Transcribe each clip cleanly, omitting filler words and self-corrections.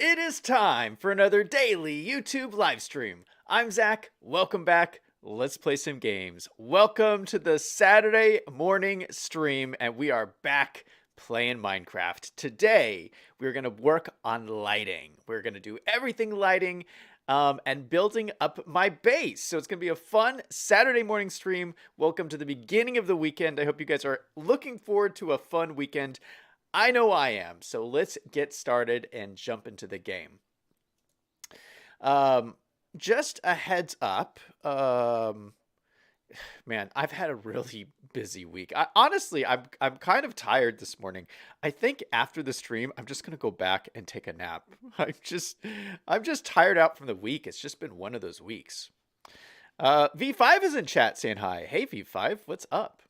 It is time for another daily YouTube live stream. I'm Zach. Welcome back. Let's play some games. Welcome to the Saturday morning stream, and we are back playing Minecraft. Today, we're going to work on lighting. We're going to do everything lighting and building up my base. So it's going to be a fun Saturday morning stream. Welcome to the beginning of the weekend. I hope you guys are looking forward to a fun weekend. I know I am. So let's get started and jump into the game. Just a heads up. Man, I've had a really busy week. Honestly, I'm kind of tired this morning. I think after the stream, I'm just gonna go back and take a nap. I'm just tired out from the week. It's just been one of those weeks. V5 is in chat saying hi. Hey V5, what's up?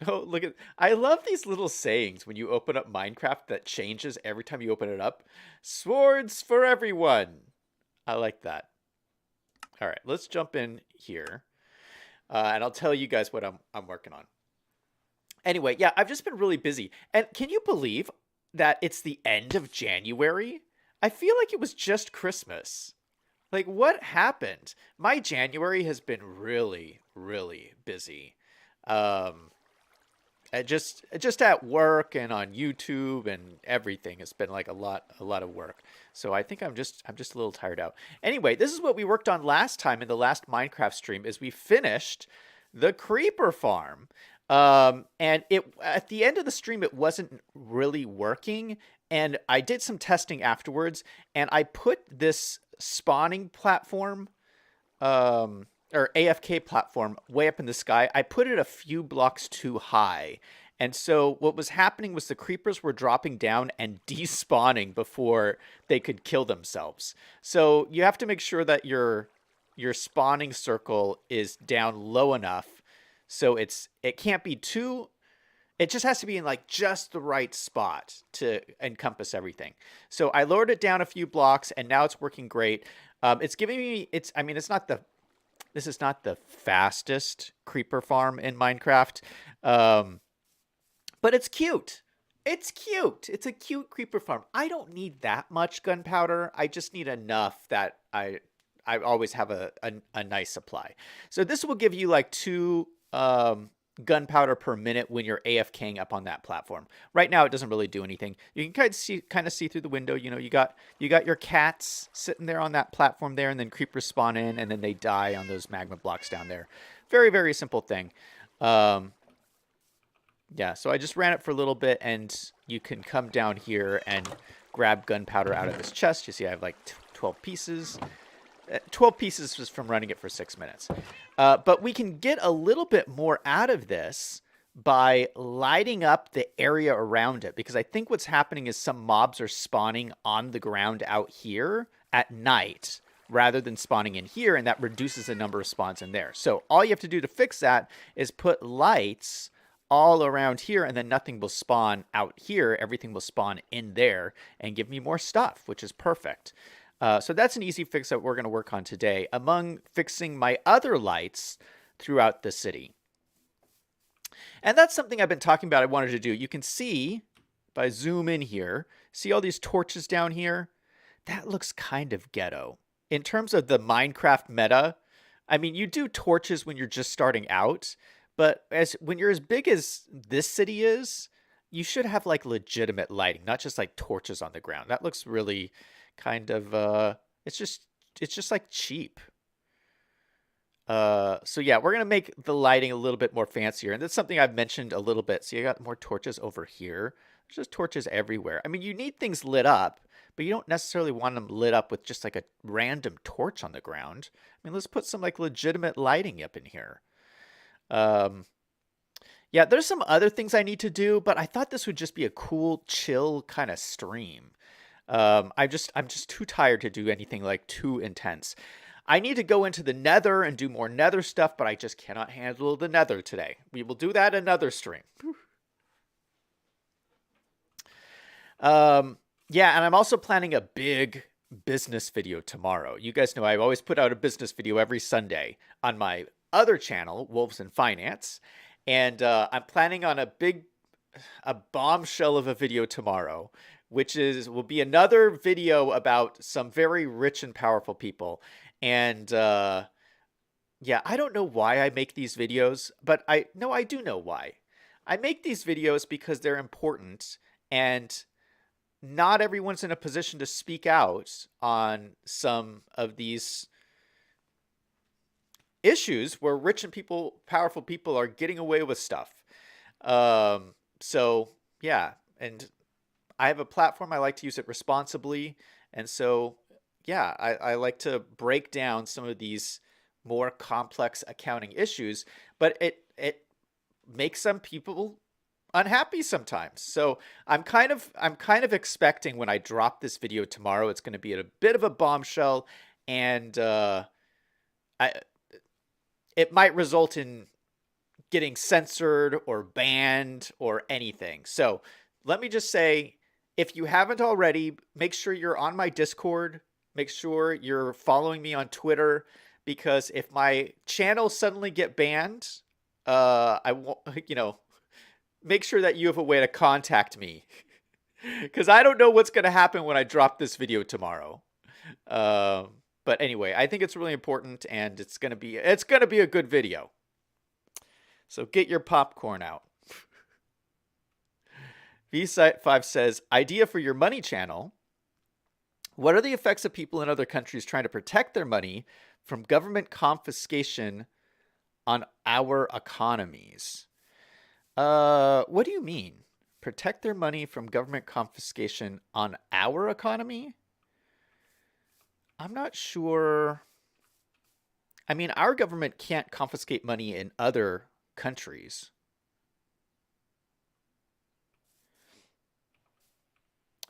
Oh, look at, I love these little sayings when you open up Minecraft that changes every time you open it up. Swords for everyone. I like that. All right, let's jump in here. And I'll tell you guys what I'm working on. Anyway, yeah, I've just been really busy. And can you believe that it's the end of January? I feel like it was just Christmas. Like, what happened? My January has been really, really busy. Just at work and on YouTube and everything. It's been like a lot of work. So I think I'm just a little tired out. Anyway, this is what we worked on last time in the last Minecraft stream is we finished the creeper farm. And it at the end of the stream it wasn't really working, and I did some testing afterwards, and I put this spawning platform or AFK platform way up in the sky. I put it a few blocks too high. And so what was happening was the creepers were dropping down and despawning before they could kill themselves. So you have to make sure that your spawning circle is down low enough so it can't be too, it just has to be in like just the right spot to encompass everything. So I lowered it down a few blocks and now it's working great. It's giving me, this is not the fastest creeper farm in Minecraft, but it's cute. It's cute. It's a cute creeper farm. I don't need that much gunpowder. I just need enough that I always have a nice supply. So this will give you like 2 gunpowder per minute when you're AFKing up on that platform. Right now, it doesn't really do anything. You can kind of see through the window. You know, you got your cats sitting there on that platform there, and then creepers spawn in, and then they die on those magma blocks down there. Very, very simple thing. Yeah, so I just ran it for a little bit, and you can come down here and grab gunpowder out of this chest. You see I have like 12 pieces. 12 pieces just from running it for 6 minutes. But we can get a little bit more out of this by lighting up the area around it, because I think what's happening is some mobs are spawning on the ground out here at night rather than spawning in here, and that reduces the number of spawns in there. So all you have to do to fix that is put lights all around here, and then nothing will spawn out here. Everything will spawn in there and give me more stuff, which is perfect. So that's an easy fix that we're going to work on today, among fixing my other lights throughout the city. And that's something I've been talking about I wanted to do. You can see, if I zoom in here, see all these torches down here? That looks kind of ghetto. In terms of the Minecraft meta, I mean, you do torches when you're just starting out, but when you're as big as this city is, you should have like legitimate lighting, not just like torches on the ground. That looks really kind of it's just like cheap. So yeah, we're gonna make the lighting a little bit more fancier, and that's something I've mentioned a little bit. So you got more torches over here. There's just torches everywhere. I mean, you need things lit up, but you don't necessarily want them lit up with just like a random torch on the ground. I mean, let's put some like legitimate lighting up in here. Yeah, there's some other things I need to do, but I thought this would just be a cool, chill kind of stream. I'm just too tired to do anything like too intense. I need to go into the nether and do more nether stuff, but I just cannot handle the nether today. We will do that another stream. Yeah, and I'm also planning a big business video tomorrow. You guys know I've always put out a business video every Sunday on my other channel, Wolves in Finance. And I'm planning on a bombshell of a video tomorrow which will be another video about some very rich and powerful people. And yeah, I don't know why I make these videos, but I do know why. I make these videos because they're important, and not everyone's in a position to speak out on some of these issues where rich and powerful people are getting away with stuff. So yeah, and I have a platform. I like to use it responsibly, and so yeah, I like to break down some of these more complex accounting issues, but it makes some people unhappy sometimes. So I'm kind of expecting when I drop this video tomorrow, it's going to be at a bit of a bombshell, and I it might result in getting censored or banned or anything. So let me just say, if you haven't already, make sure you're on my Discord. Make sure you're following me on Twitter, because if my channels suddenly get banned, I won't, make sure that you have a way to contact me, because I don't know what's going to happen when I drop this video tomorrow. But anyway, I think it's really important, and it's gonna be a good video. So get your popcorn out. V5 says, idea for your money channel. What are the effects of people in other countries trying to protect their money from government confiscation on our economies? What do you mean? Protect their money from government confiscation on our economy? I'm not sure. I mean, our government can't confiscate money in other countries.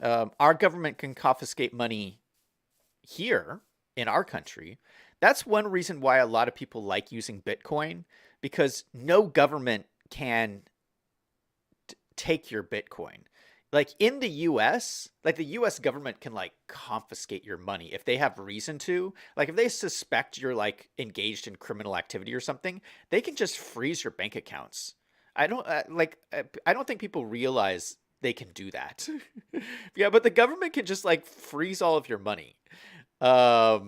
Our government can confiscate money here in our country. That's one reason why a lot of people like using Bitcoin, because no government can take your Bitcoin. Like in the US, like the US government can like confiscate your money if they have reason to. Like if they suspect you're like engaged in criminal activity or something, they can just freeze your bank accounts. I don't think people realize they can do that. Yeah, but the government can just like freeze all of your money. But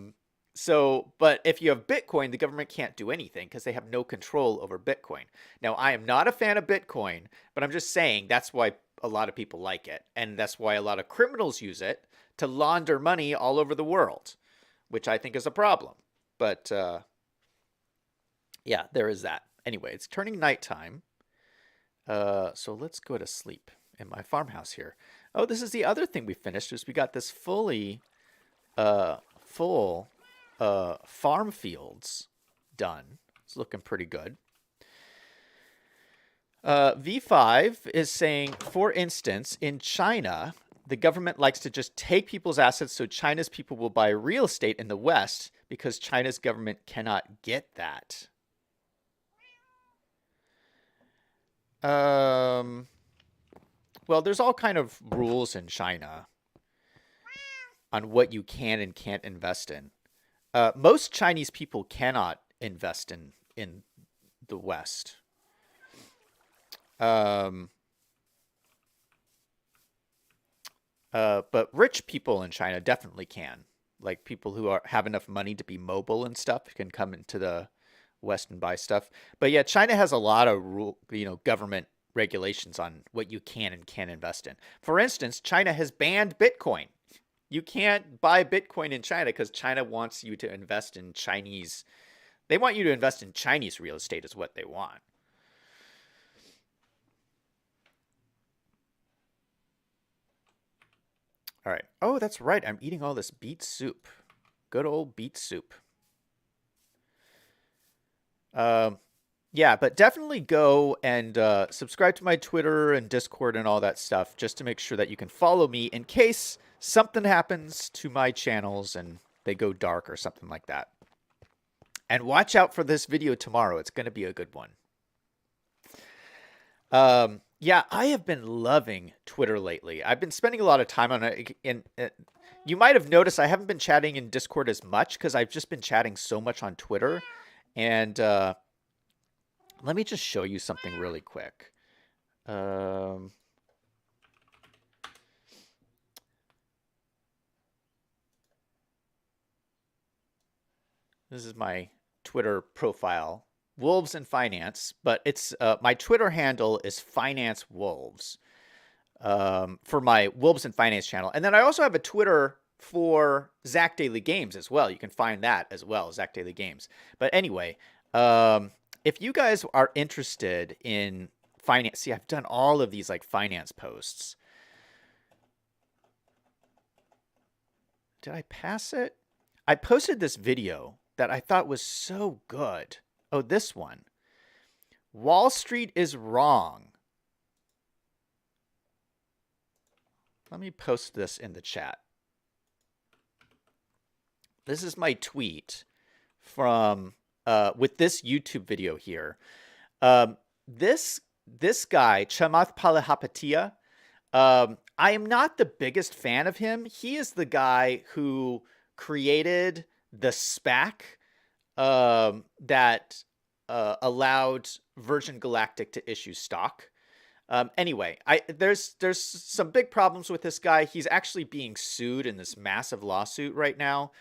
if you have Bitcoin, the government can't do anything because they have no control over Bitcoin. Now, I am not a fan of Bitcoin, but I'm just saying that's why a lot of people like it. And that's why a lot of criminals use it to launder money all over the world, which I think is a problem. But yeah, there is that. Anyway, it's turning nighttime. So let's go to sleep in my farmhouse here. Oh, this is the other thing we finished, is we got this full farm fields done. It's looking pretty good. V5 is saying, for instance, in China, the government likes to just take people's assets, so China's people will buy real estate in the West because China's government cannot get that. Well, there's all kind of rules in China on what you can and can't invest in. Most Chinese people cannot invest in the West. But rich people in China definitely can. Like people who have enough money to be mobile and stuff can come into the West and buy stuff. But yeah, China has a lot of government regulations on what you can and can't invest in. For instance, China has banned Bitcoin. You can't buy Bitcoin in China because China wants you to invest in Chinese. They want you to invest in Chinese real estate is what they want. All right. Oh, that's right. I'm eating all this beet soup. Good old beet soup. Yeah, but definitely go and subscribe to my Twitter and Discord and all that stuff, just to make sure that you can follow me in case something happens to my channels and they go dark or something like that. And watch out for this video tomorrow. It's going to be a good one. Yeah, I have been loving Twitter lately. I've been spending a lot of time on it. You might have noticed I haven't been chatting in Discord as much because I've just been chatting so much on Twitter. And let me just show you something really quick. This is my Twitter profile, Wolves in Finance, but it's my Twitter handle is Finance Wolves for my Wolves in Finance channel. And then I also have a Twitter for Zach Daily Games as well. You can find that as well, Zach Daily Games. But anyway, if you guys are interested in finance, see, I've done all of these like finance posts. Did I pass it? I posted this video that I thought was so good. Oh, this one. Wall Street is wrong. Let me post this in the chat. This is my tweet from with this YouTube video here. This guy, Chamath Palihapitiya, I am not the biggest fan of him. He is the guy who created the SPAC that allowed Virgin Galactic to issue stock. Anyway, there's some big problems with this guy. He's actually being sued in this massive lawsuit right now.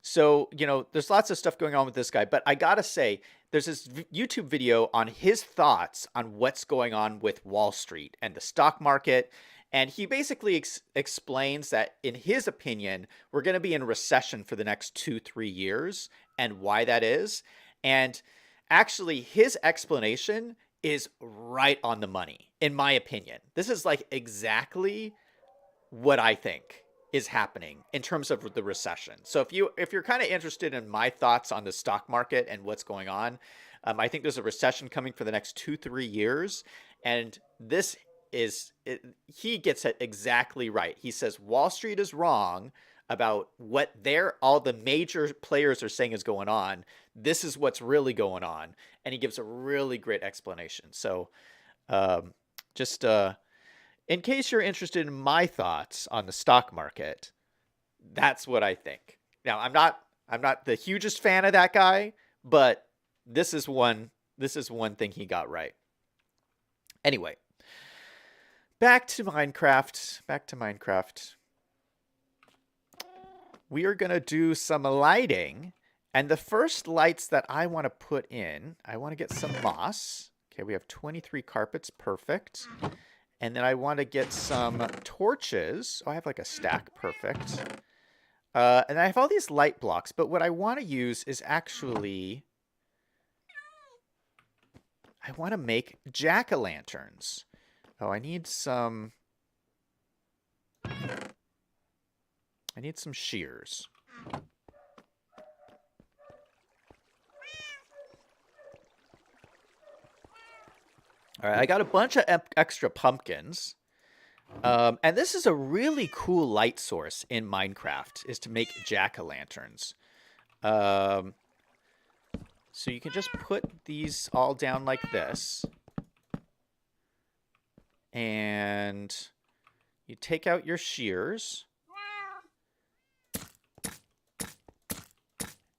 So, you know, there's lots of stuff going on with this guy, but I gotta say, there's this YouTube video on his thoughts on what's going on with Wall Street and the stock market. And he basically explains that, in his opinion, we're going to be in recession for the next 2-3 years and why that is. And actually, his explanation is right on the money, in my opinion. This is like exactly what I think is happening in terms of the recession. So if you're kind of interested in my thoughts on the stock market and what's going on, I think there's a recession coming for the next 2-3 years, and this is he gets it exactly right. He says Wall Street is wrong about what all the major players are saying is going on. This is what's really going on, and he gives a really great explanation. So, just in case you're interested in my thoughts on the stock market, that's what I think. Now, I'm not the hugest fan of that guy, but this is one thing he got right. Anyway, back to Minecraft. We are going to do some lighting, and the first lights that I want to put in, I want to get some moss. Okay, we have 23 carpets, perfect. And then I want to get some torches. Oh, I have like a stack. Perfect. And I have all these light blocks. But what I want to use is actually... I want to make jack-o'-lanterns. Oh, I need some shears. All right, I got a bunch of extra pumpkins. And this is a really cool light source in Minecraft, is to make jack-o'-lanterns. So you can just put these all down like this. And you take out your shears.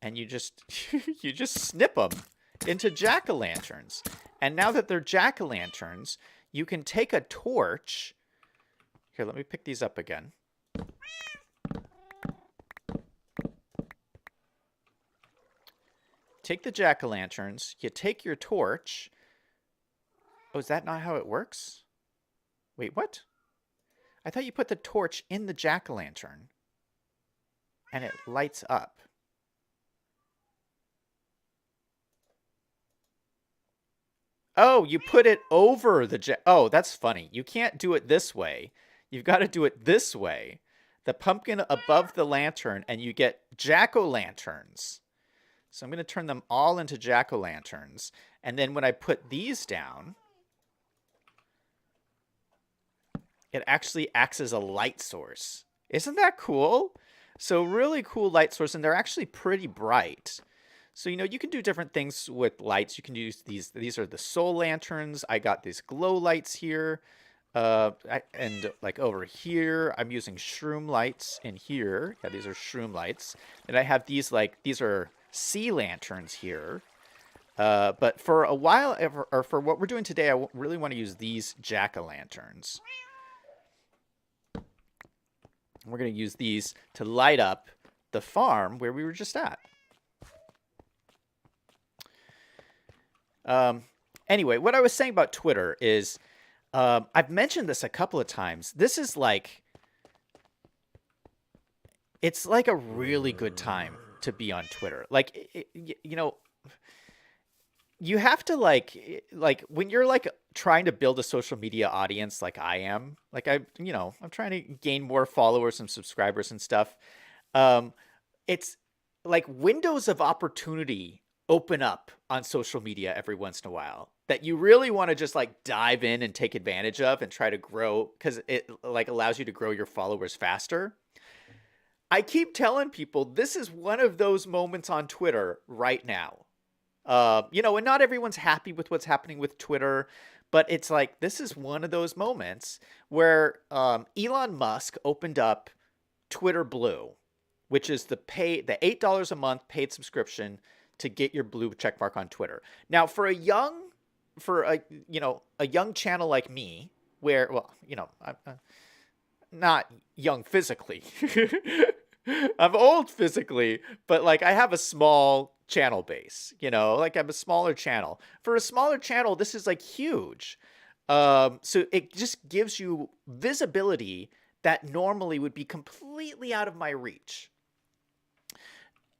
And you just snip them into jack-o'-lanterns. And now that they're jack-o'-lanterns, you can take a torch. Here, let me pick these up again. Take the jack-o'-lanterns. You take your torch. Oh, is that not how it works? Wait, what? I thought you put the torch in the jack-o'-lantern. And it lights up. Oh, you put it over the oh, that's funny. You can't do it this way. You've got to do it this way. The pumpkin above the lantern, and you get jack-o'-lanterns. So I'm going to turn them all into jack-o'-lanterns. And then when I put these down, it actually acts as a light source. Isn't that cool? So really cool light source, and they're actually pretty bright. So, you know, you can do different things with lights. You can use these. These are the soul lanterns. I got these glow lights here. And like over here, I'm using shroom lights in here. Yeah, these are shroom lights. And I have these these are sea lanterns here. But for a while, or for what we're doing today, I really want to use these jack-o'-lanterns. We're going to use these to light up the farm where we were just at. Um, anyway, what I was saying about Twitter is I've mentioned this a couple of times. This is like it's like a really good time to be on Twitter. Like you know, you have to like when you're like trying to build a social media audience like I am, like I'm trying to gain more followers and subscribers and stuff. Um it's like windows of opportunity open up on social media every once in a while that you really want to just like dive in and take advantage of and try to grow because it like allows you to grow your followers faster. I keep telling people this is one of those moments on Twitter right now. And not everyone's happy with what's happening with Twitter, but it's like this is one of those moments where Elon Musk opened up Twitter Blue, which is the $8 a month paid subscription to get your blue checkmark on Twitter. Now, for a young channel like me, where I'm not young physically. I'm old physically, but like I have a small channel base, like I'm a smaller channel. For a smaller channel, this is like huge. So it just gives you visibility that normally would be completely out of my reach.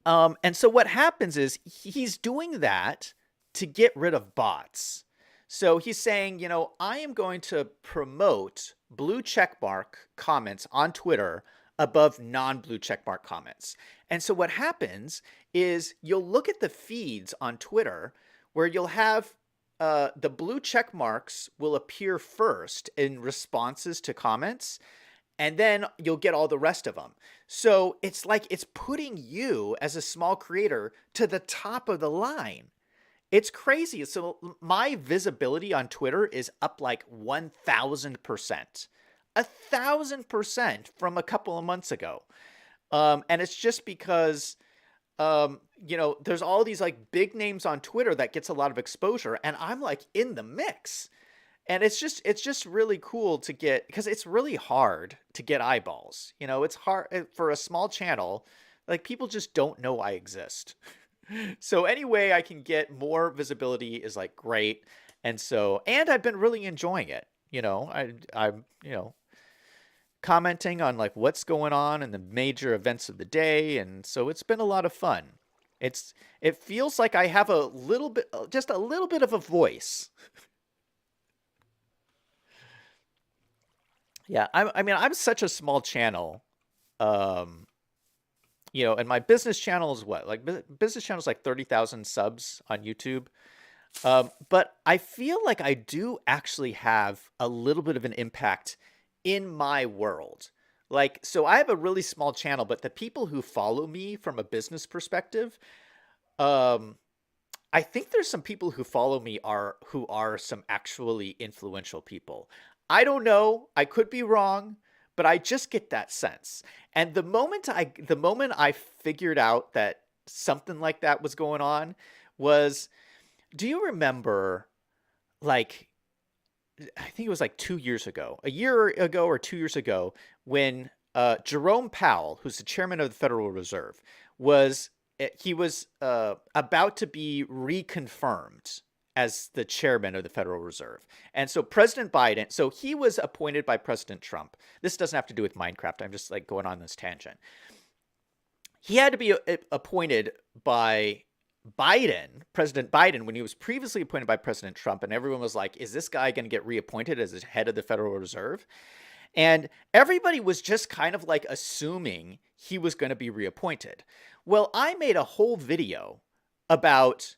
And so what happens is he's doing that to get rid of bots. So he's saying, I am going to promote blue checkmark comments on Twitter above non-blue checkmark comments. And so what happens is you'll look at the feeds on Twitter where you'll have the blue check marks will appear first in responses to comments, and then you'll get all the rest of them. So it's like it's putting you as a small creator to the top of the line. It's crazy. So my visibility on Twitter is up like 1,000%. 1,000% from a couple of months ago. And it's just because, there's all these like big names on Twitter that gets a lot of exposure, and I'm like in the mix. And it's just really cool to get, because it's really hard to get eyeballs. It's hard for a small channel. Like people just don't know I exist. So any way I can get more visibility is like great. And I've been really enjoying it. I'm commenting on like what's going on and the major events of the day, and so it's been a lot of fun. It feels like I have just a little bit of a voice. Yeah, I'm such a small channel. Um, and my business channel is what? Like business channel is like 30,000 subs on YouTube. But I feel like I do actually have a little bit of an impact in my world. Like, so I have a really small channel, but the people who follow me from a business perspective, um, I think there's some people who follow me who are some actually influential people. I don't know. I could be wrong, but I just get that sense. And the moment I figured out that something like that was going on was, do you remember like I think it was like 2 years ago, a year ago or 2 years ago, when Jerome Powell, who's the chairman of the Federal Reserve, he was about to be reconfirmed as the chairman of the Federal Reserve. And so President Biden, so he was appointed by President Trump. This doesn't have to do with Minecraft. I'm just like going on this tangent. He had to be appointed by President Biden, when he was previously appointed by President Trump, and everyone was like, is this guy going to get reappointed as the head of the Federal Reserve? And everybody was just kind of like assuming he was going to be reappointed. Well, I made a whole video about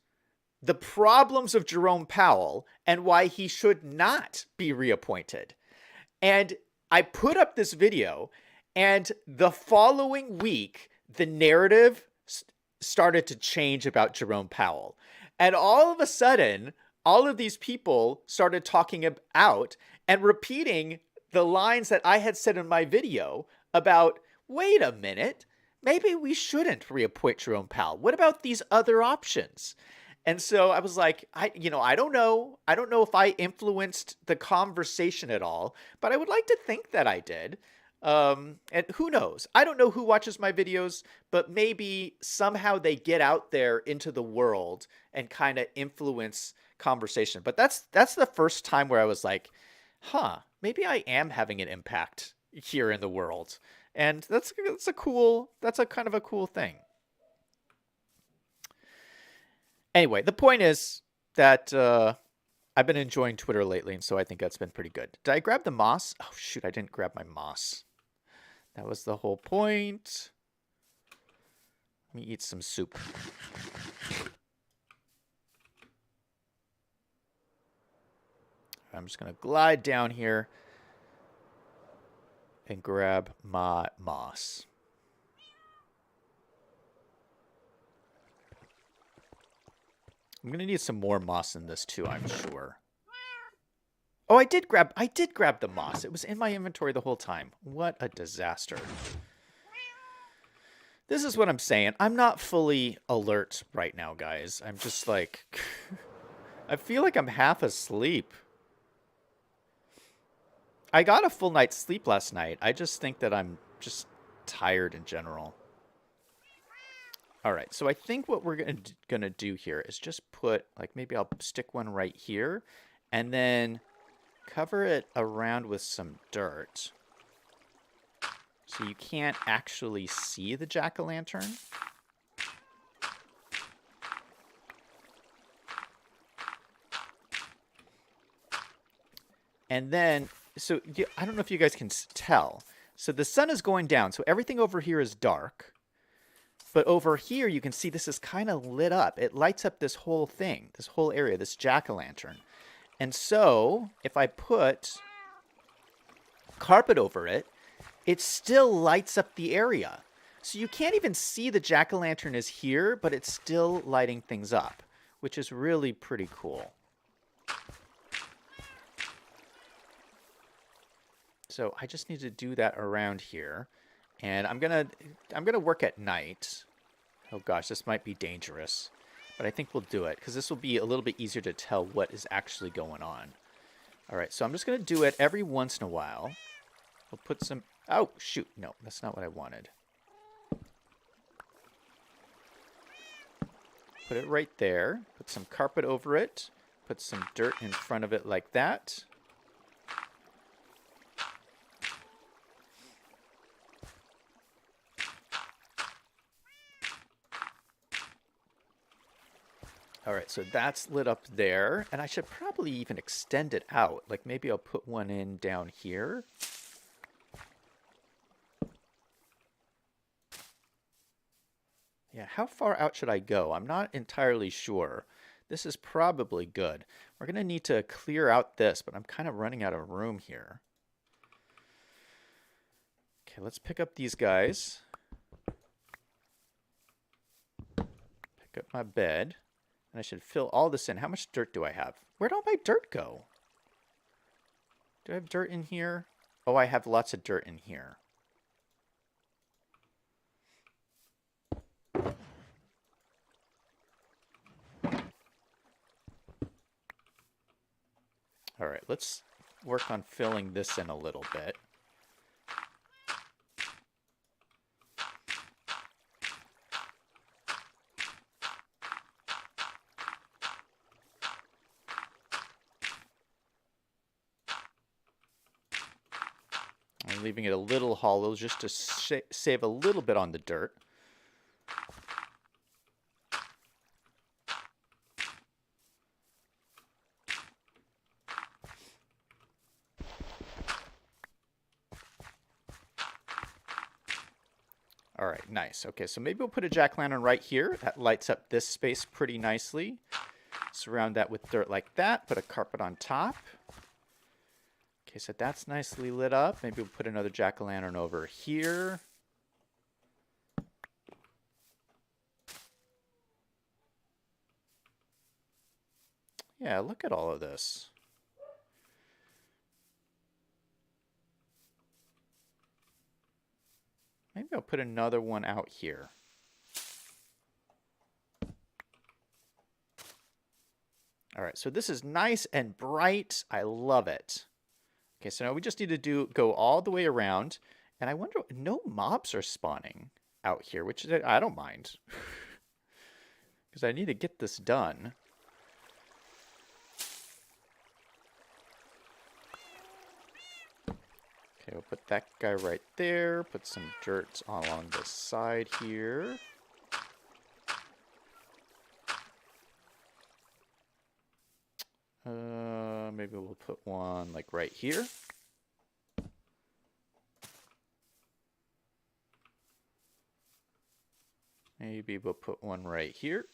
the problems of Jerome Powell and why he should not be reappointed. And I put up this video, and the following week, the narrative started to change about Jerome Powell. And all of a sudden, all of these people started talking out and repeating the lines that I had said in my video about, wait a minute, maybe we shouldn't reappoint Jerome Powell. What about these other options? And so I was like, I don't know. I don't know if I influenced the conversation at all, but I would like to think that I did. And who knows? I don't know who watches my videos, but maybe somehow they get out there into the world and kind of influence conversation. But that's the first time where I was like, huh, maybe I am having an impact here in the world. And that's a kind of a cool thing. Anyway, the point is that I've been enjoying Twitter lately, and so I think that's been pretty good. Did I grab the moss? Oh, shoot, I didn't grab my moss. That was the whole point. Let me eat some soup. I'm just going to glide down here and grab my moss. I'm going to need some more moss in this too, I'm sure. Oh, I did grab the moss. It was in my inventory the whole time. What a disaster. This is what I'm saying. I'm not fully alert right now, guys. I'm just like I feel like I'm half asleep. I got a full night's sleep last night. I just think that I'm just tired in general. All right, so I think what we're gonna do here is just put, like, maybe I'll stick one right here, and then cover it around with some dirt, so you can't actually see the jack-o'-lantern. And then, so I don't know if you guys can tell. So the sun is going down, so everything over here is dark. But over here, you can see this is kind of lit up. It lights up this whole thing, this whole area, this jack-o'-lantern. And so, if I put carpet over it, it still lights up the area. So you can't even see the jack-o'-lantern is here, but it's still lighting things up, which is really pretty cool. So I just need to do that around here. And I'm gonna work at night. Oh gosh, this might be dangerous, but I think we'll do it because this will be a little bit easier to tell what is actually going on. All right, so I'm just gonna do it every once in a while. We'll put some. Oh shoot, no, that's not what I wanted. Put it right there. Put some carpet over it. Put some dirt in front of it like that. All right, so that's lit up there, and I should probably even extend it out. Like maybe I'll put one in down here. Yeah, how far out should I go? I'm not entirely sure. This is probably good. We're going to need to clear out this, but I'm kind of running out of room here. Okay, let's pick up these guys. Pick up my bed. And I should fill all this in. How much dirt do I have? Where'd all my dirt go? Do I have dirt in here? Oh, I have lots of dirt in here. All right, let's work on filling this in a little bit. I'm leaving it a little hollow just to save a little bit on the dirt. All right, nice. Okay, so maybe we'll put a jack-o'-lantern right here. That lights up this space pretty nicely. Surround that with dirt like that. Put a carpet on top. Okay, so that's nicely lit up. Maybe we'll put another jack-o'-lantern over here. Yeah, look at all of this. Maybe I'll put another one out here. All right, so this is nice and bright. I love it. Okay, so now we just need to go all the way around. And I wonder, no mobs are spawning out here, which I don't mind. Because I need to get this done. Okay, we'll put that guy right there. Put some dirt along the side here. Maybe we'll put one like right here. Maybe we'll put one right here.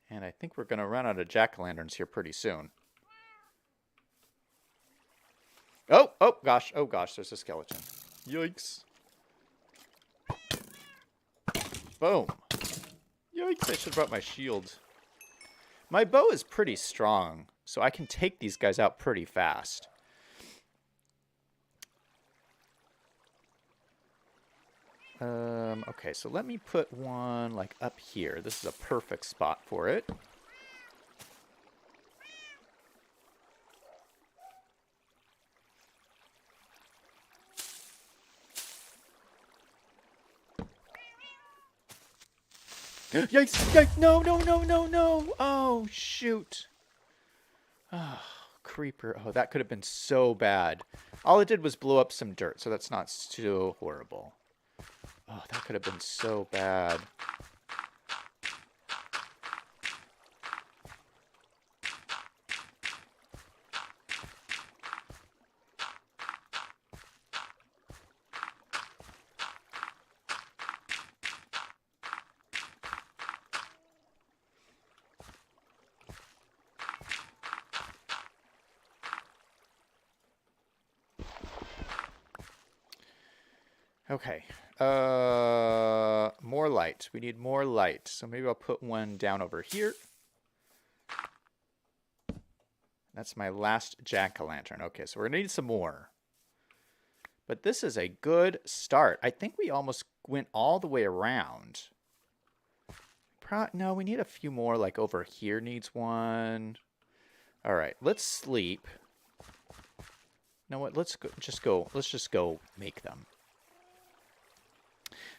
And I think we're going to run out of jack-o'-lanterns here pretty soon. Oh gosh, there's a skeleton. Yikes. Boom. Yikes, I should have brought my shield. My bow is pretty strong, so I can take these guys out pretty fast. Okay, so let me put one like up here. This is a perfect spot for it. Yikes! Yikes! No! Oh, shoot. Oh, creeper. Oh, that could have been so bad. All it did was blow up some dirt, so that's not so horrible. Oh, that could have been so bad. Okay. More light. We need more light. So maybe I'll put one down over here. That's my last jack-o'-lantern. Okay, so we're gonna need some more. But this is a good start. I think we almost went all the way around. No, we need a few more, like over here needs one. All right, let's sleep. You know what? Let's just go make them.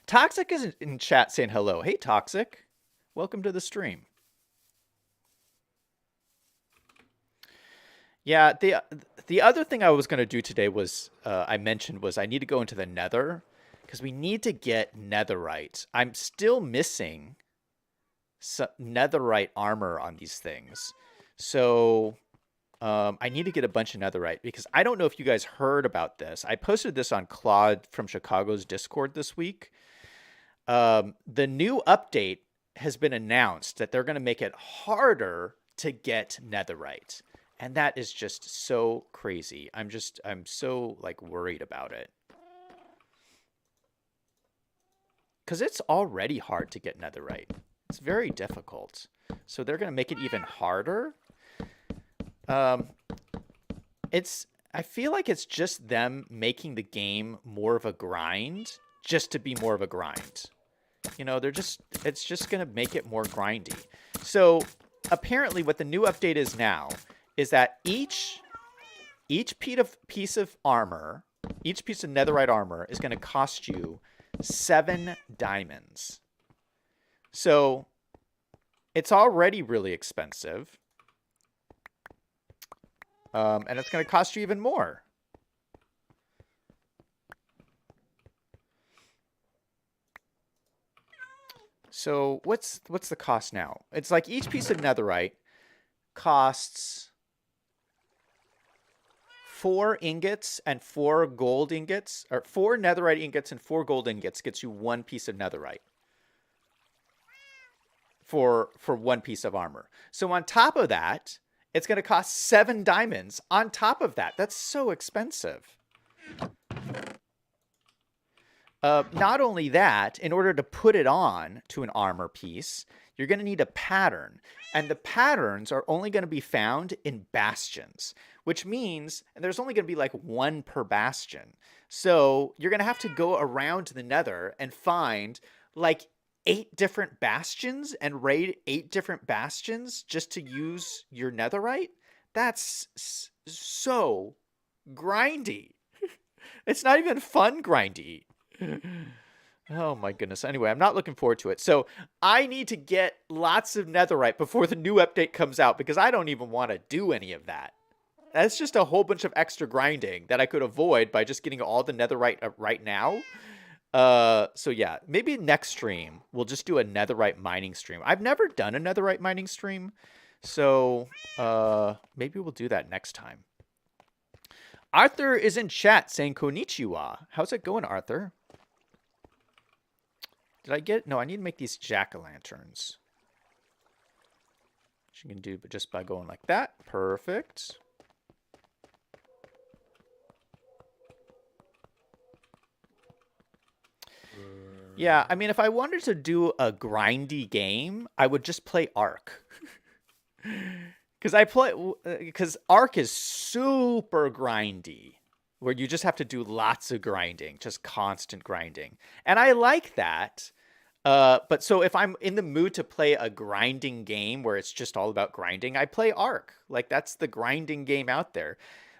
Toxic is in chat saying hello. Hey, Toxic. Welcome to the stream. Yeah, the other thing I was going to do today was, I mentioned, was I need to go into the nether. Because we need to get netherite. I'm still missing some netherite armor on these things. So I need to get a bunch of netherite. Because I don't know if you guys heard about this. I posted this on Claude from Chicago's Discord this week. The new update has been announced that they're going to make it harder to get netherite. And that is just so crazy. I'm so like worried about it. Because it's already hard to get netherite. It's very difficult. So they're going to make it even harder. I feel like it's just them making the game more of a grind just to be more of a grind. You know, it's just going to make it more grindy. So apparently what the new update is now is that each piece of armor, each piece of netherite armor is going to cost you 7 diamonds. So it's already really expensive. And it's going to cost you even more. So what's the cost now? It's like each piece of netherite costs 4 ingots and 4 gold ingots, or 4 netherite ingots and 4 gold ingots gets you 1 piece of netherite for 1 piece of armor. So on top of that, it's going to cost 7 diamonds on top of that. That's so expensive. Not only that, in order to put it on to an armor piece, you're going to need a pattern. And the patterns are only going to be found in bastions, which means there's only going to be like 1 per bastion. So you're going to have to go around to the nether and find like 8 different bastions and raid 8 different bastions just to use your netherite. That's so grindy. It's not even fun grindy. Oh my goodness. Anyway, I'm not looking forward to it. So I need to get lots of netherite before the new update comes out because I don't even want to do any of that. that's just a whole bunch of extra grinding that I could avoid by just getting all the netherite right now. So yeah, maybe next stream we'll just do a netherite mining stream. I've never done a netherite mining stream, so maybe we'll do that next time. Arthur is in chat saying konnichiwa. How's it going, Arthur? Did I get... No, I need to make these jack-o'-lanterns. Which you can do just by going like that. Perfect. Yeah, I mean, if I wanted to do a grindy game, I would just play Ark. Because Ark is super grindy, where you just have to do lots of grinding, just constant grinding. And I like that. But so if I'm in the mood to play a grinding game where it's just all about grinding, I play Ark. Like, that's the grinding game out there.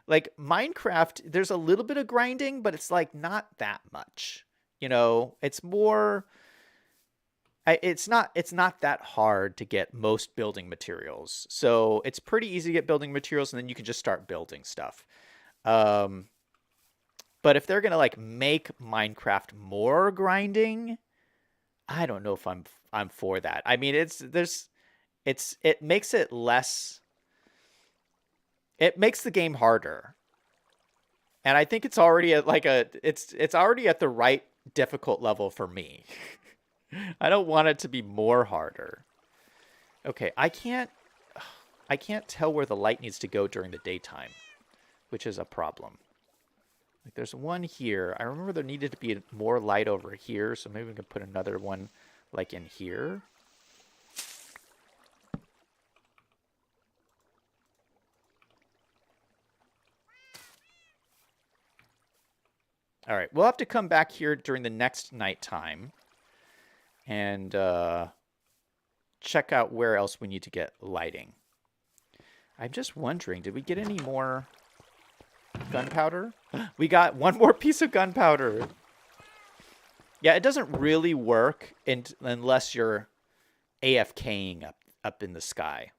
Like, Minecraft, there's a little bit of grinding, but it's like not that much. You know, it's more... It's not that hard to get most building materials. So it's pretty easy to get building materials, and then you can just start building stuff. But if they're going to, like, make Minecraft more grinding... I don't know if I'm for that. I mean, it makes it less. It makes the game harder, and I think it's already at it's already at the right difficult level for me. I don't want it to be more harder. Okay, I can't tell where the light needs to go during the daytime, which is a problem. Like, there's one here. I remember there needed to be more light over here, so maybe we can put another one, like, in here. All right, we'll have to come back here during the next nighttime and check out where else we need to get lighting. I'm just wondering, did we get any more... gunpowder? We got one more piece of gunpowder. Yeah, it doesn't really work unless you're AFKing up in the sky.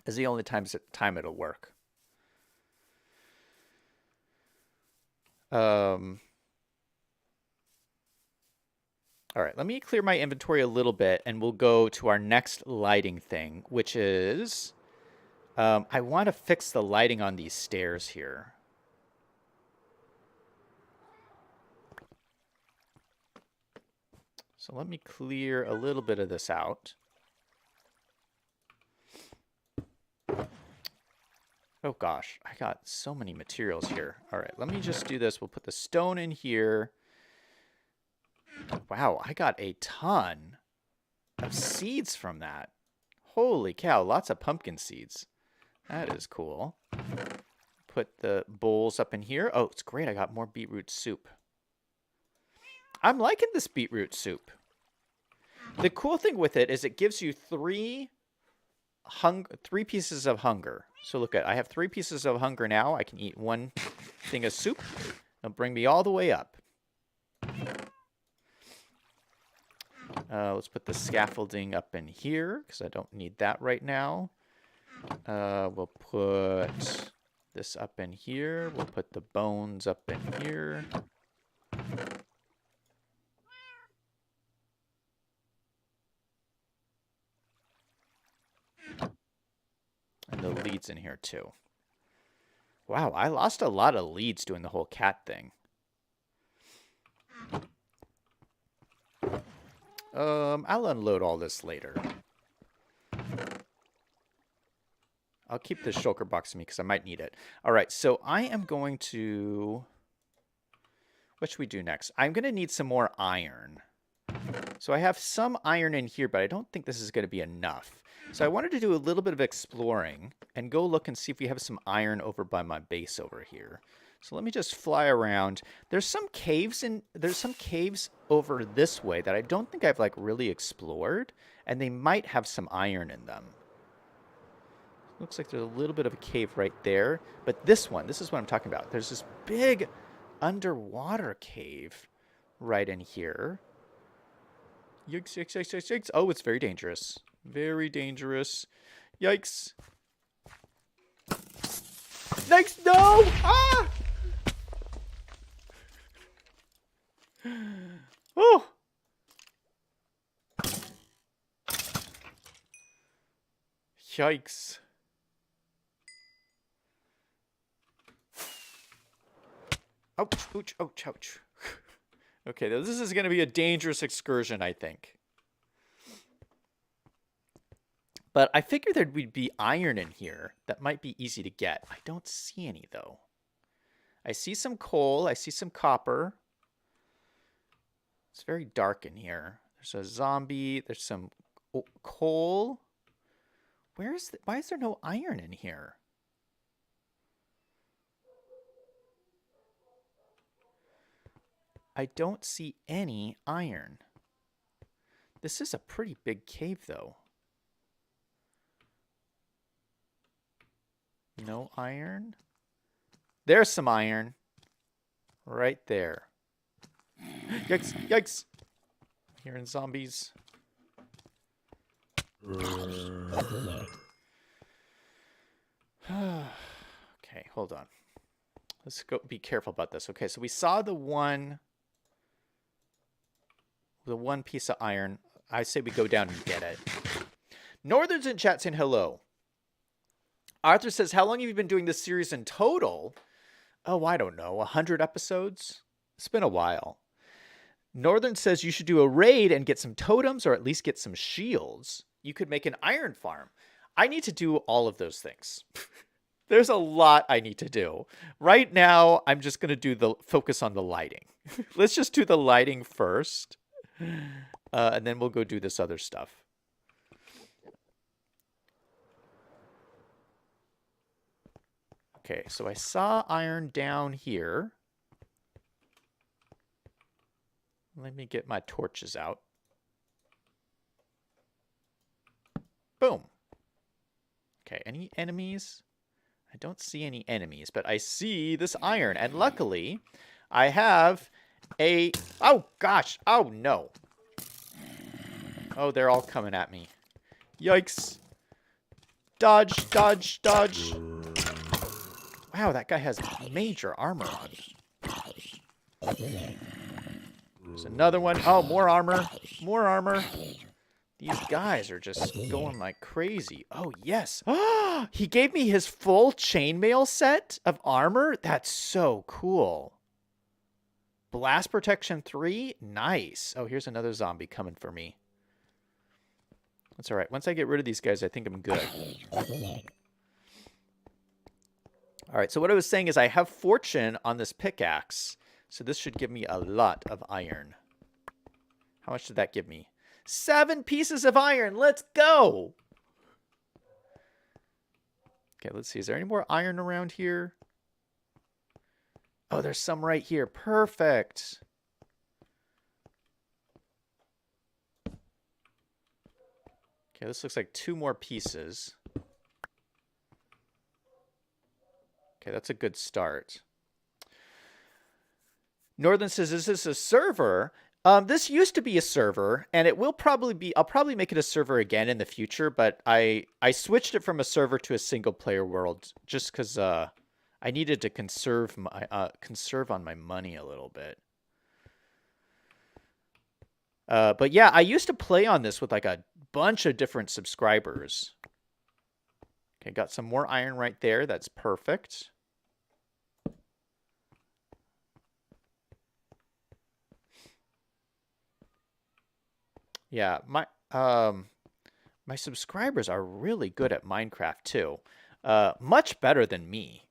Is the only time it'll work. All right, let me clear my inventory a little bit, and we'll go to our next lighting thing, which is... I want to fix the lighting on these stairs here. So let me clear a little bit of this out. Oh gosh, I got so many materials here. All right, let me just do this. We'll put the stone in here. Wow, I got a ton of seeds from that. Holy cow, lots of pumpkin seeds. That is cool. Put the bowls up in here. Oh, it's great. I got more beetroot soup. I'm liking this beetroot soup. The cool thing with it is it gives you three pieces of hunger. So look at, I have 3 pieces of hunger now. I can eat 1 thing of soup. It'll bring me all the way up. Let's put the scaffolding up in here because I don't need that right now. We'll put this up in here. We'll put the bones up in here. And the leads in here too. Wow, I lost a lot of leads doing the whole cat thing. I'll unload all this later. I'll keep this shulker box to me because I might need it. All right, so I am going to... What should we do next? I'm going to need some more iron. So I have some iron in here, but I don't think this is going to be enough. So I wanted to do a little bit of exploring and go look and see if we have some iron over by my base over here. So let me just fly around. There's some caves over this way that I don't think I've like really explored, and they might have some iron in them. Looks like there's a little bit of a cave right there, but this is what I'm talking about. There's this big underwater cave right in here. Yikes, yikes, yikes, yikes, yikes. Oh, it's very dangerous. Very dangerous. Yikes. Next, no! Ah! Oh! Yikes. Ouch, ouch, ouch, ouch. Okay, this is going to be a dangerous excursion, I think. But I figured there would be iron in here that might be easy to get. I don't see any, though. I see some coal. I see some copper. It's very dark in here. There's a zombie. There's some coal. Why is there no iron in here? I don't see any iron. This is a pretty big cave, though. No iron? There's some iron. Right there. Yikes, yikes. Hearing zombies. Okay, hold on. Let's go be careful about this. Okay, so we saw the one piece of iron. I say we go down and get it. Northern's in chat saying hello. Arthur says, how long have you been doing this series in total? Oh, I don't know. 100 episodes? It's been a while. Northern says you should do a raid and get some totems or at least get some shields. You could make an iron farm. I need to do all of those things. There's a lot I need to do. Right now, I'm just going to focus on the lighting. Let's just do the lighting first. And then we'll go do this other stuff. Okay, so I saw iron down here. Let me get my torches out. Boom. Okay, any enemies? I don't see any enemies, but I see this iron. And luckily, I have a... Oh, gosh. Oh, no. Oh, they're all coming at me. Yikes. Dodge, dodge, dodge. Wow, that guy has major armor on. There's another one. Oh, more armor. More armor. These guys are just going like crazy. Oh, yes. He gave me his full chainmail set of armor. That's so cool. Blast protection 3. Nice. Oh, here's another zombie coming for me. That's all right. Once I get rid of these guys, I think I'm good. All right, so what I was saying is I have fortune on this pickaxe. So this should give me a lot of iron. How much did that give me? 7 pieces of iron. Let's go. Okay, let's see. Is there any more iron around here? Oh, there's some right here. Perfect. Okay, this looks like 2 more pieces. Okay, that's a good start. Northern says, is this a server? This used to be a server, and it will probably be... I'll probably make it a server again in the future, but I switched it from a server to a single-player world just because I needed to conserve on my money a little bit. But yeah, I used to play on this with like a bunch of different subscribers. Okay, got some more iron right there. That's perfect. Yeah, my subscribers are really good at Minecraft too. Much better than me.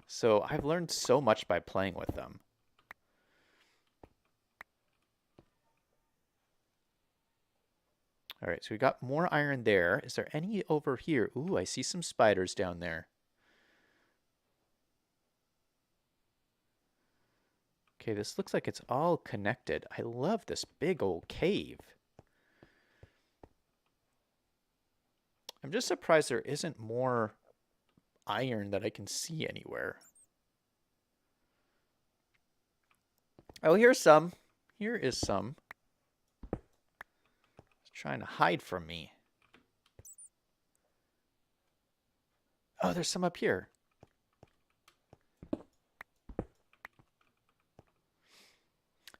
So I've learned so much by playing with them. All right, so we got more iron there. Is there any over here? Ooh, I see some spiders down there. Okay, this looks like it's all connected. I love this big old cave. I'm just surprised there isn't more iron that I can see anywhere. Oh, here's some. Here is some. It's trying to hide from me. Oh, there's some up here.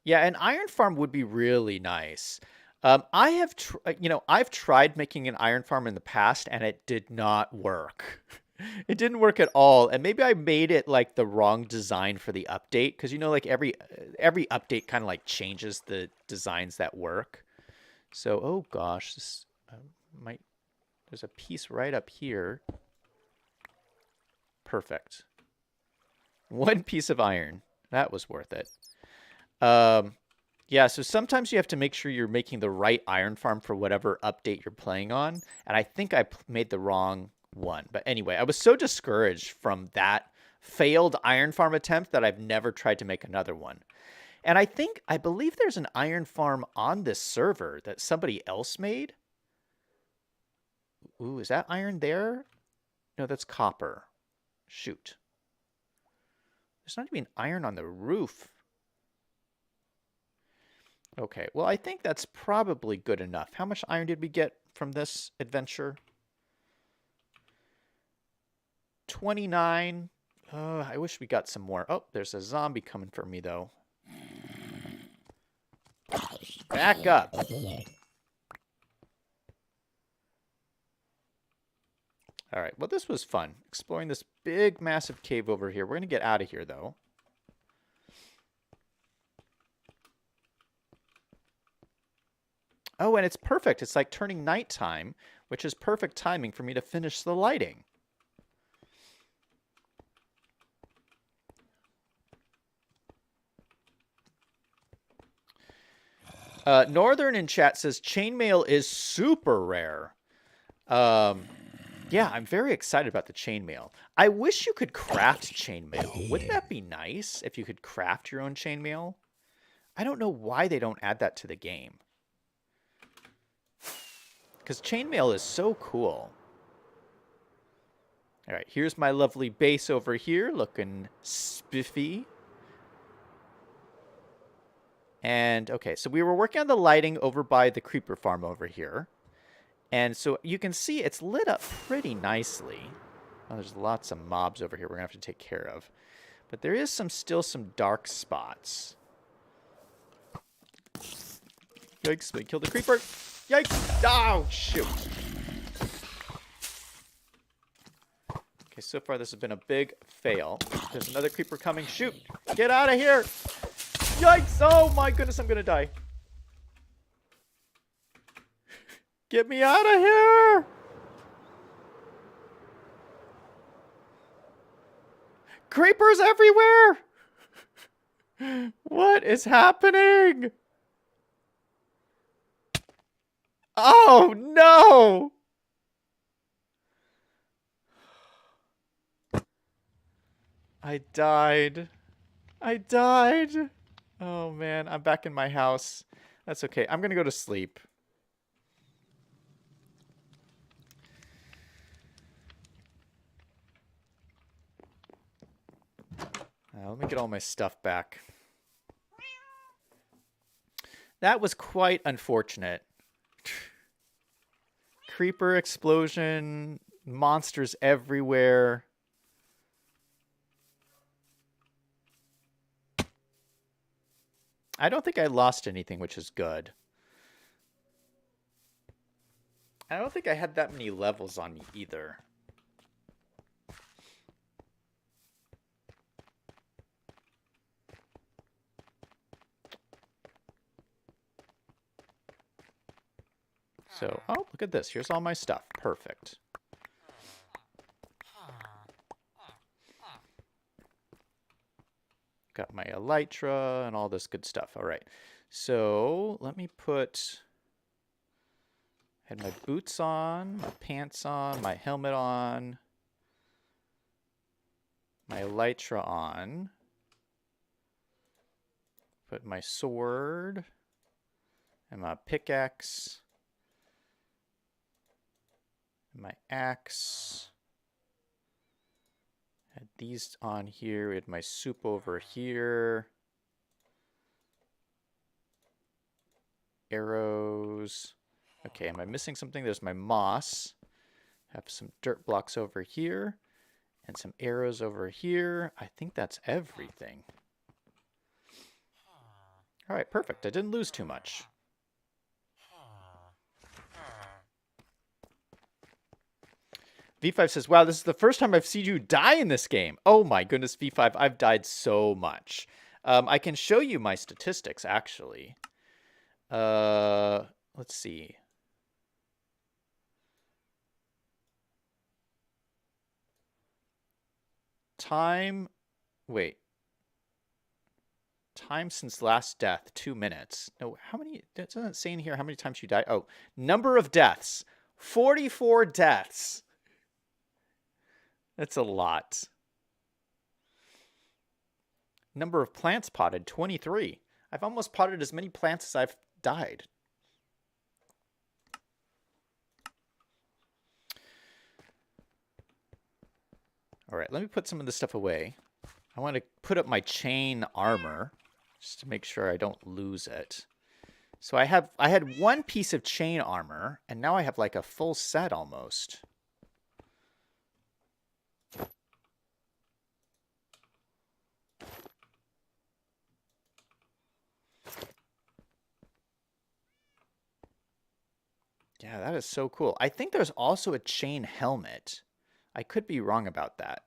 Yeah, an iron farm would be really nice. I have, I've tried making an iron farm in the past, and it did not work. It didn't work at all, and maybe I made it like the wrong design for the update, because like every update kind of like changes the designs that work. So, oh gosh, this might. There's a piece right up here. Perfect. One piece of iron. That was worth it. Yeah, so sometimes you have to make sure you're making the right iron farm for whatever update you're playing on. And I think I made the wrong one. But anyway, I was so discouraged from that failed iron farm attempt that I've never tried to make another one. And I believe there's an iron farm on this server that somebody else made. Ooh, is that iron there? No, that's copper. Shoot. There's not even iron on the roof. Okay, well, I think that's probably good enough. How much iron did we get from this adventure? 29. I wish we got some more. Oh, there's a zombie coming for me, though. Back up. All right, well, this was fun. Exploring this big, massive cave over here. We're going to get out of here, though. Oh, and it's perfect. It's like turning nighttime, which is perfect timing for me to finish the lighting. Northern in chat says chainmail is super rare. Yeah, I'm very excited about the chainmail. I wish you could craft chainmail. Wouldn't that be nice if you could craft your own chainmail? I don't know why they don't add that to the game. Because chainmail is so cool. All right, here's my lovely base over here, looking spiffy. And, okay, so we were working on the lighting over by the creeper farm over here. And so you can see it's lit up pretty nicely. Oh, there's lots of mobs over here we're going to have to take care of. But there is still some dark spots. Yikes, we killed the creeper. Yikes! Oh, shoot. Okay, so far this has been a big fail. There's another creeper coming. Shoot! Get out of here! Yikes! Oh my goodness, I'm gonna die. Get me out of here! Creepers everywhere! What is happening? Oh no! I died. I died. Oh man, I'm back in my house. That's okay. I'm gonna go to sleep. Let me get all my stuff back. That was quite unfortunate. Creeper explosion, monsters everywhere. I don't think I lost anything, which is good. I don't think I had that many levels on me either. So, oh, look at this. Here's all my stuff. Perfect. Got my elytra and all this good stuff. All right. So, let me put... I had my boots on, my pants on, my helmet on, my elytra on. Put my sword and my pickaxe. My axe. Had these on here. We had my soup over here. Arrows. Okay, am I missing something? There's my moss. Have some dirt blocks over here. And some arrows over here. I think that's everything. All right, perfect. I didn't lose too much. V5 says, wow, this is the first time I've seen you die in this game. Oh my goodness, V5, I've died so much. I can show you my statistics, actually. Let's see. Time, wait. Time since last death, 2 minutes. No, how many, it doesn't say in here how many times you died. Oh, number of deaths, 44 deaths. That's a lot. Number of plants potted, 23. I've almost potted as many plants as I've died. All right, let me put some of this stuff away. I want to put up my chain armor just to make sure I don't lose it. So I had one piece of chain armor, and now I have like a full set almost. Yeah, that is so cool. I think there's also a chain helmet. I could be wrong about that.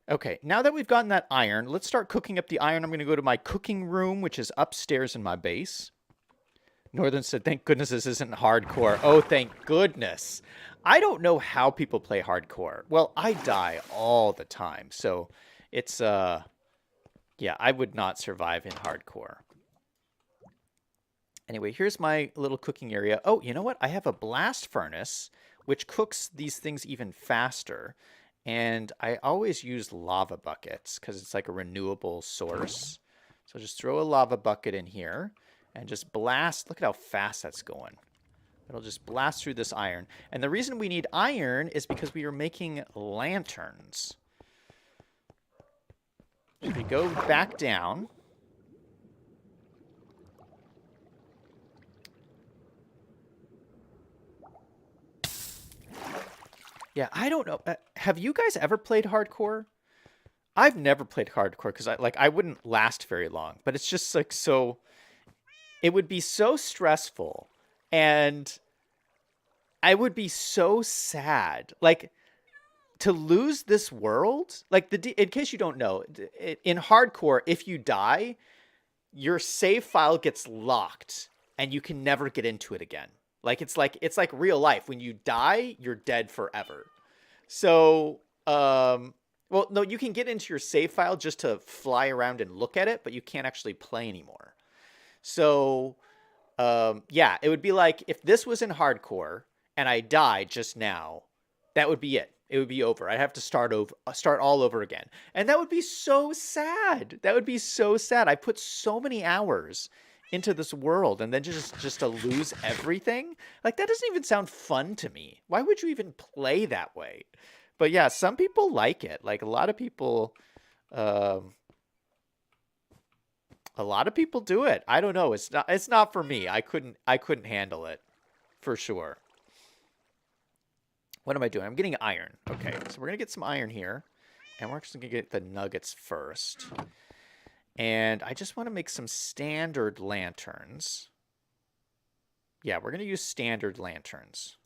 Okay, now that we've gotten that iron, let's start cooking up the iron. I'm going to go to my cooking room, which is upstairs in my base. Northern said, thank goodness this isn't hardcore. Oh, thank goodness. I don't know how people play hardcore. Well, I die all the time. So it's, yeah, I would not survive in hardcore. Anyway, here's my little cooking area. Oh, you know what? I have a blast furnace, which cooks these things even faster. And I always use lava buckets because it's like a renewable source. So just throw a lava bucket in here and just blast. Look at how fast that's going. It'll just blast through this iron. And the reason we need iron is because we are making lanterns. If we go back down. Yeah, I don't know. Have you guys ever played hardcore? I've never played hardcore because I wouldn't last very long. But it's just like so. It would be so stressful, and I would be so sad. Like to lose this world. Like in case you don't know, in hardcore, if you die, your save file gets locked, and you can never get into it again. It's like real life. When you die, you're dead forever. So, well, no, you can get into your save file just to fly around and look at it, but you can't actually play anymore. So, yeah, it would be like if this was in hardcore and I died just now, that would be it. It would be over. I'd have to start all over again. And that would be so sad. That would be so sad. I put so many hours into this world and then just to lose everything. Like that doesn't even sound fun to me. Why would you even play that way? But yeah, some people like it. Like a lot of people do it. I don't know. It's not for me. I couldn't handle it for sure. What am I doing? I'm getting iron. Okay, so we're gonna get some iron here, and we're actually gonna get the nuggets first. And I just want to make some standard lanterns. Yeah, we're going to use standard lanterns.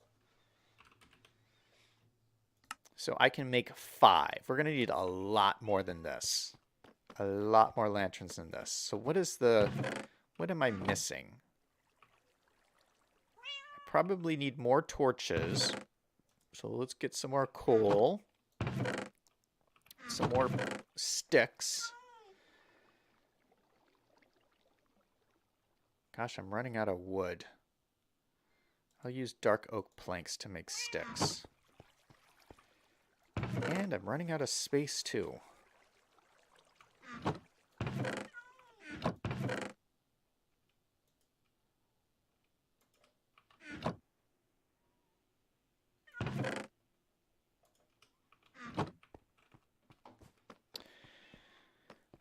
So I can make 5. We're going to need a lot more than this. A lot more lanterns than this. So what am I missing? I probably need more torches. So let's get some more coal. Some more sticks. Gosh, I'm running out of wood. I'll use dark oak planks to make sticks. And I'm running out of space too.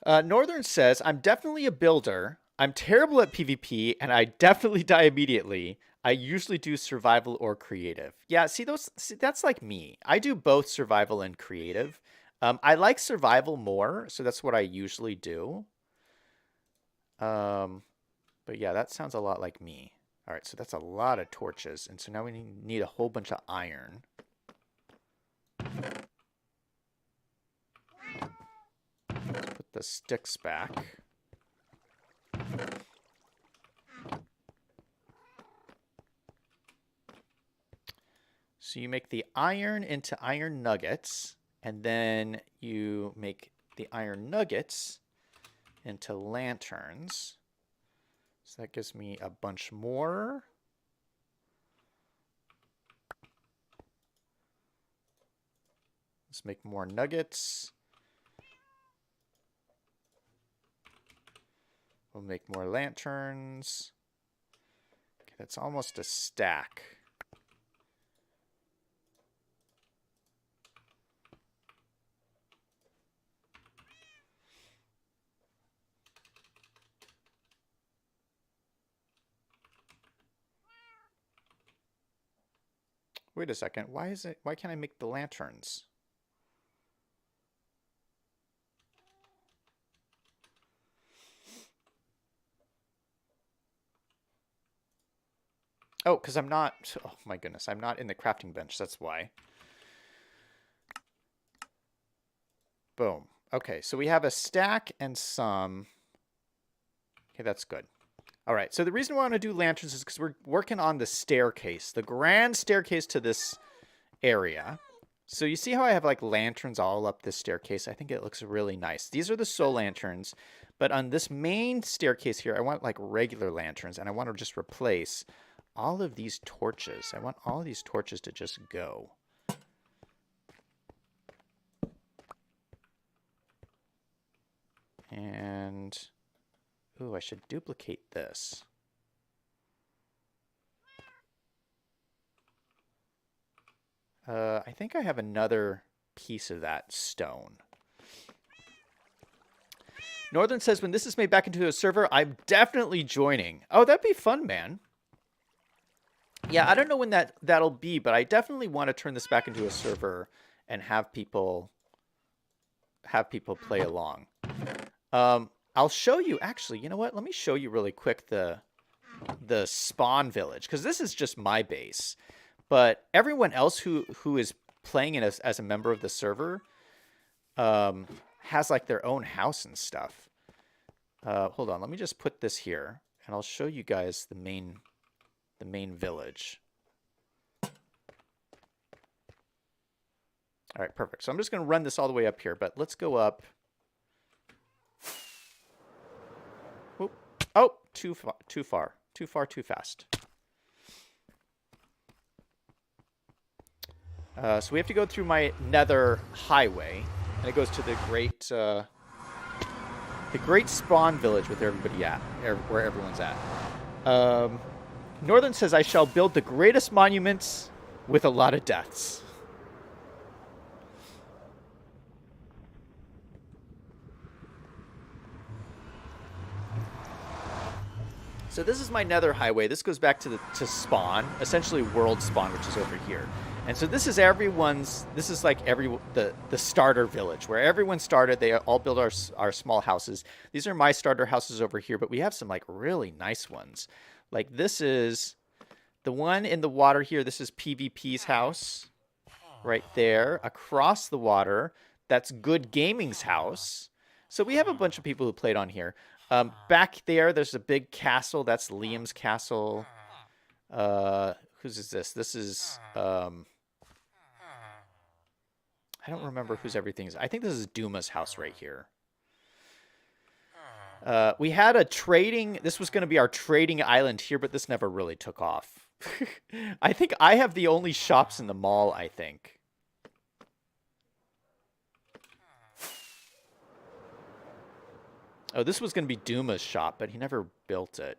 Northern says, I'm definitely a builder. I'm terrible at PvP, and I definitely die immediately. I usually do survival or creative. Yeah, see that's like me. I do both survival and creative. I like survival more, so that's what I usually do. But yeah, that sounds a lot like me. All right, so that's a lot of torches, and so now we need a whole bunch of iron. Let's put the sticks back. So you make the iron into iron nuggets, and then you make the iron nuggets into lanterns. So that gives me a bunch more. Let's make more nuggets. We'll make more lanterns. Okay, that's almost a stack. Wait a second. Why can't I make the lanterns? Oh, because I'm not, oh my goodness, I'm not in the crafting bench. That's why. Boom. Okay, so we have a stack and some. Okay, that's good. All right, so the reason why I want to do lanterns is because we're working on the staircase, the grand staircase to this area. So you see how I have like lanterns all up this staircase? I think it looks really nice. These are the soul lanterns, but on this main staircase here, I want like regular lanterns, and I want to just replace all of these torches. I want all of these torches to just go. And, ooh, I should duplicate this. I think I have another piece of that stone. Northern says, when this is made back into a server, I'm definitely joining. Oh, that'd be fun, man. Yeah, I don't know when that'll be, but I definitely want to turn this back into a server and have people play along. I'll show you, actually, you know what? Let me show you really quick the spawn village, because this is just my base. But everyone else who is playing in as a member of the server has like their own house and stuff. Hold on, let me just put this here, and I'll show you guys the main village. All right, perfect. So I'm just going to run this all the way up here, but let's go up. Oop. Oh, too far, too fast. So we have to go through my nether highway, and it goes to the great spawn village with everybody at, where everyone's at. Northern says, I shall build the greatest monuments with a lot of deaths. So this is my nether highway. This goes back to spawn, essentially world spawn, which is over here. And so this is the starter village where everyone started. They all build our small houses. These are my starter houses over here, but we have some like really nice ones. Like this is the one in the water here. This is PvP's house right there across the water. That's Good Gaming's house. So we have a bunch of people who played on here. Back there's a big castle. That's Liam's castle. Whose is this? This is, I don't remember whose everything is. I think this is Duma's house right here. We had this was going to be our trading island here, but this never really took off. I think I have the only shops in the mall, I think. Oh, this was going to be Duma's shop, but he never built it.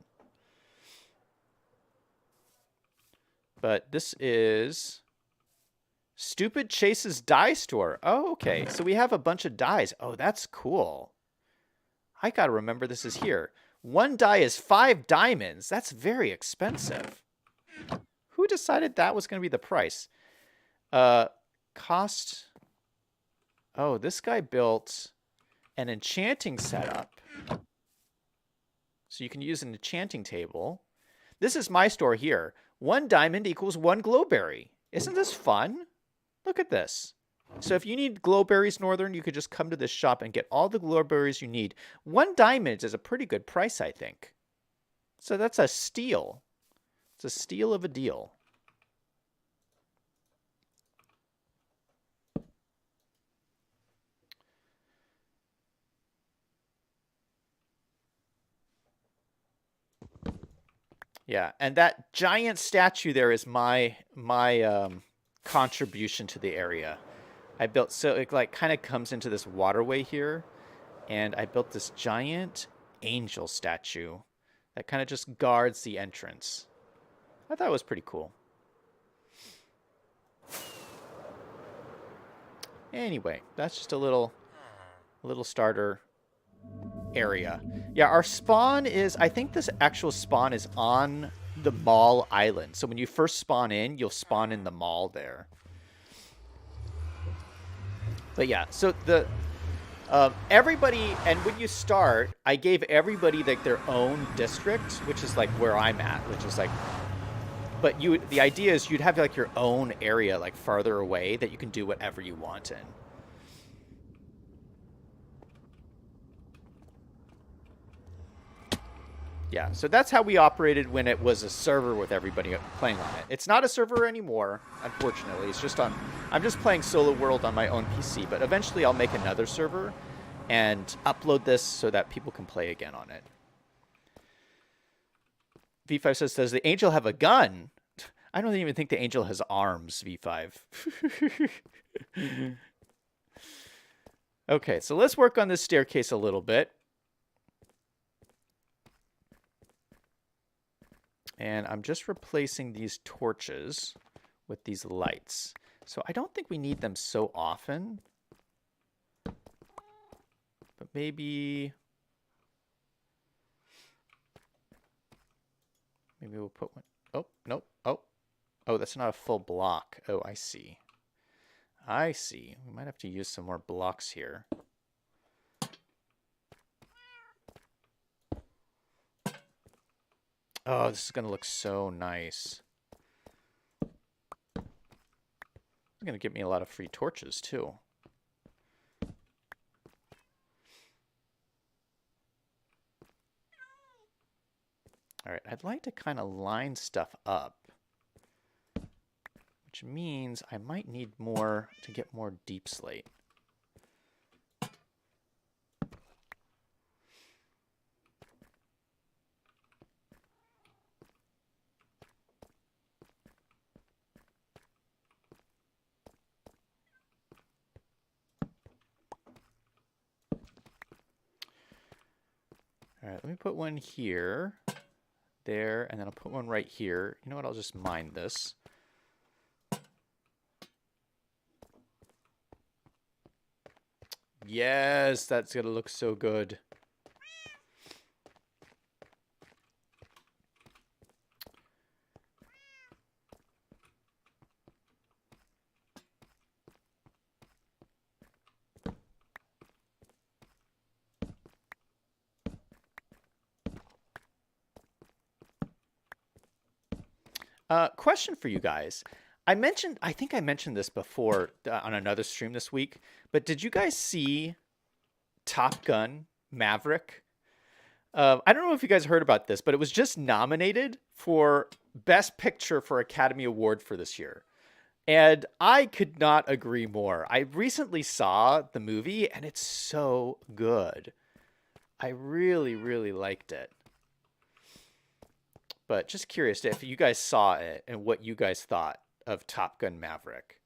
But this is Stupid Chase's dye store. Oh, okay. So we have a bunch of dyes. Oh, that's cool. I got to remember this is here. One dye is 5 diamonds. That's very expensive. Who decided that was going to be the price? Cost. Oh, this guy built an enchanting setup. So you can use an enchanting table. This is my store here. 1 diamond equals 1 glowberry. Isn't this fun? Look at this. So if you need glowberries, Northern, you could just come to this shop and get all the glowberries you need. 1 diamond is a pretty good price, I think. So that's a steal. It's a steal of a deal. Yeah, and that giant statue there is my contribution to the area. I built, so it like kind of comes into this waterway here, and I built this giant angel statue that kind of just guards the entrance. I thought it was pretty cool. Anyway, that's just a little starter area. Yeah, our spawn is, I think this actual spawn is on the mall island. So when you first spawn in, you'll spawn in the mall there. But yeah, so the everybody, and when you start, I gave everybody like their own district, which is like where I'm at, which is like, but the idea is you'd have like your own area like farther away that you can do whatever you want in. Yeah, so that's how we operated when it was a server with everybody playing on it. It's not a server anymore, unfortunately. It's just I'm just playing Solo World on my own PC, but eventually I'll make another server and upload this so that people can play again on it. V5 says, does the angel have a gun? I don't even think the angel has arms, V5. Okay, so let's work on this staircase a little bit. And I'm just replacing these torches with these lights. So I don't think we need them so often. But maybe we'll put one. Oh, nope. Oh, that's not a full block. Oh, I see. I see. We might have to use some more blocks here. Oh, this is going to look so nice. It's going to give me a lot of free torches, too. All right, I'd like to kind of line stuff up, which means I might need more to get more deep slate. All right, let me put one here, there, and then I'll put one right here. You know what? I'll just mine this. Yes, that's going to look so good. Question for you guys. I think I mentioned this before on another stream this week, but did you guys see Top Gun Maverick? I don't know if you guys heard about this, but it was just nominated for Best Picture for Academy Award for this year. And I could not agree more. I recently saw the movie, and it's so good. I really, really liked it. But just curious if you guys saw it and what you guys thought of Top Gun Maverick.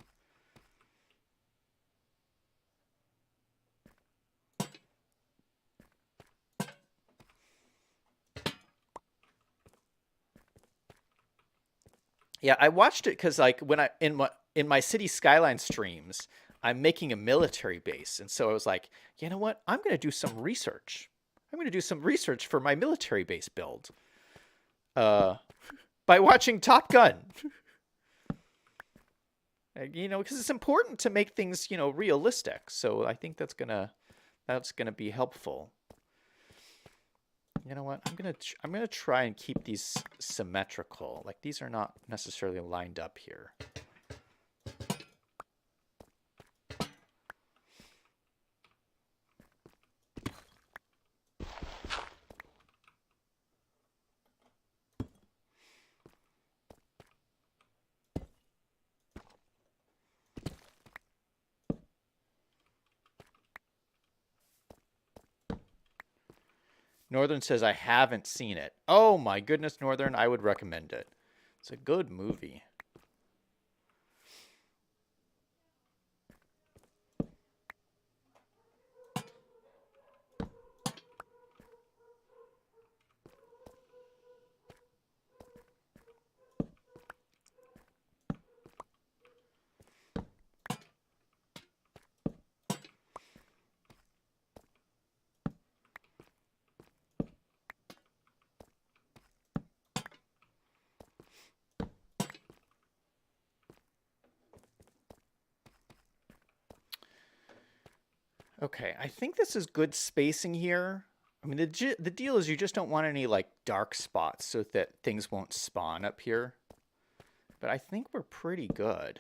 Yeah, I watched it because like when in my city skyline streams, I'm making a military base, and so I was like, you know what? I'm going to do some research. I'm going to do some research for my military base build. By by watching Top Gun. You know, because it's important to make things, you know, realistic. So I think that's gonna be helpful. You know what? I'm gonna try and keep these symmetrical. Like these are not necessarily lined up here. Northern says, I haven't seen it. Oh my goodness, Northern, I would recommend it. It's a good movie. Okay, I think this is good spacing here. I mean, the deal is you just don't want any like dark spots so that things won't spawn up here. But I think we're pretty good.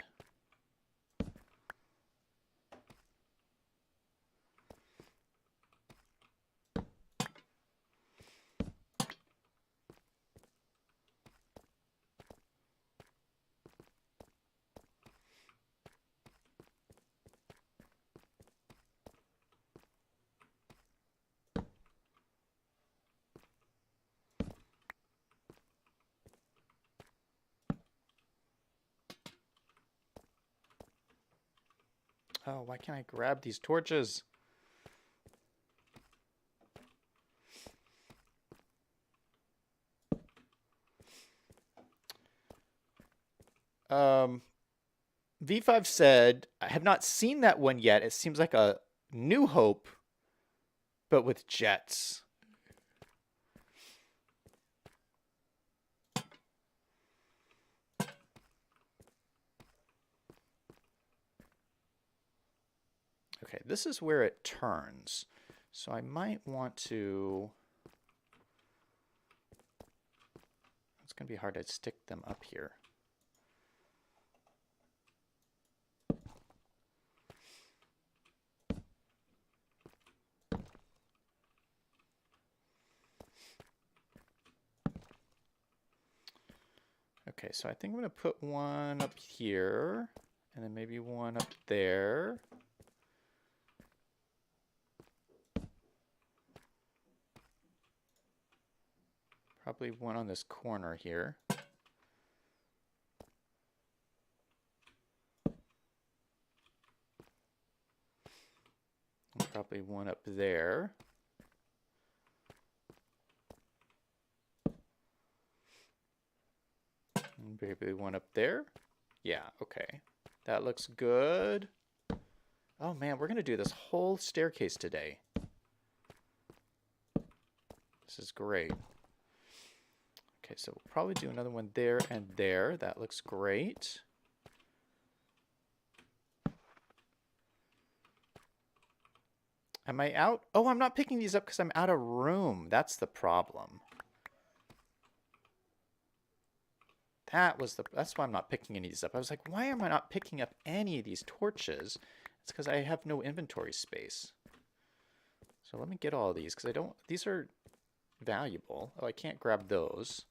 Oh, why can't I grab these torches? V5 said, I have not seen that one yet. It seems like a New Hope, but with jets. Okay, this is where it turns. So I might want to... It's going to be hard to stick them up here. Okay, so I think I'm going to put one up here, and then maybe one up there. Probably one on this corner here. And probably one up there. And maybe one up there. Yeah, okay. That looks good. Oh man, we're going to do this whole staircase today. This is great. Okay, so we'll probably do another one there and there. That looks great. Am I out? Oh, I'm not picking these up because I'm out of room. That's the problem. That's why I'm not picking any of these up. I was like, why am I not picking up any of these torches? It's because I have no inventory space. So let me get all of these because these are valuable. Oh, I can't grab those.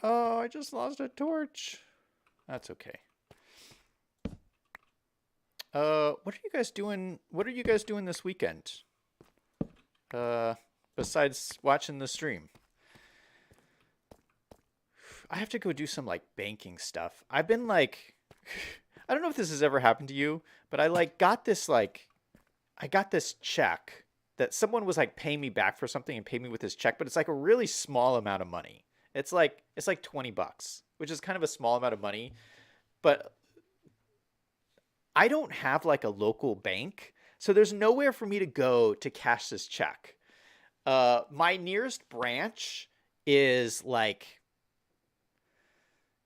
Oh, I just lost a torch. That's okay. What are you guys doing? What are you guys doing this weekend? Besides watching the stream. I have to go do some like banking stuff. I've been like, I don't know if this has ever happened to you, but I like got this I got this check that someone was like paying me back for something and paid me with this check, but it's like a really small amount of money. It's like $20, which is kind of a small amount of money, but I don't have like a local bank, so there's nowhere for me to go to cash this check. My nearest branch is like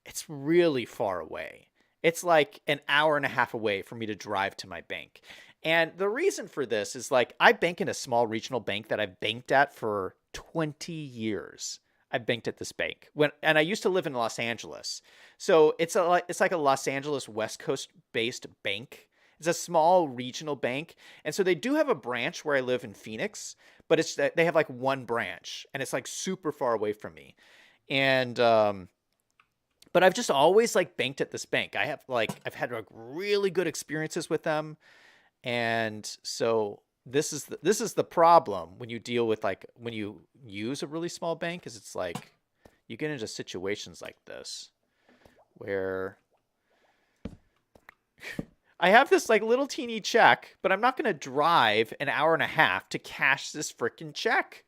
it's really far away. It's like an hour and a half away for me to drive to my bank. And the reason for this is like I bank in a small regional bank that I've banked at for 20 years. I've banked at this bank and I used to live in Los Angeles. So it's like a Los Angeles West Coast based bank. It's a small regional bank. And so they do have a branch where I live in Phoenix, but they have like one branch and it's like super far away from me. And but I've just always like banked at this bank. I've had like really good experiences with them. And so this is the problem when you deal with like when you use a really small bank is it's like you get into situations like this where I have this like little teeny check, but I'm not going to drive an hour and a half to cash this freaking check.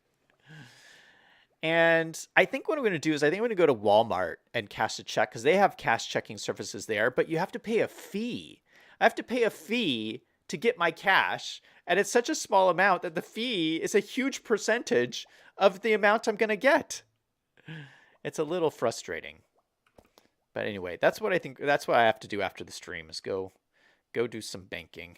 And I think what I'm going to do is I think I'm going to go to Walmart and cash a check because they have cash checking services there, but you have to pay a fee. I have to pay a fee to get my cash, and it's such a small amount that the fee is a huge percentage of the amount I'm going to get. It's a little frustrating. But anyway, that's what I have to do after the stream is go do some banking.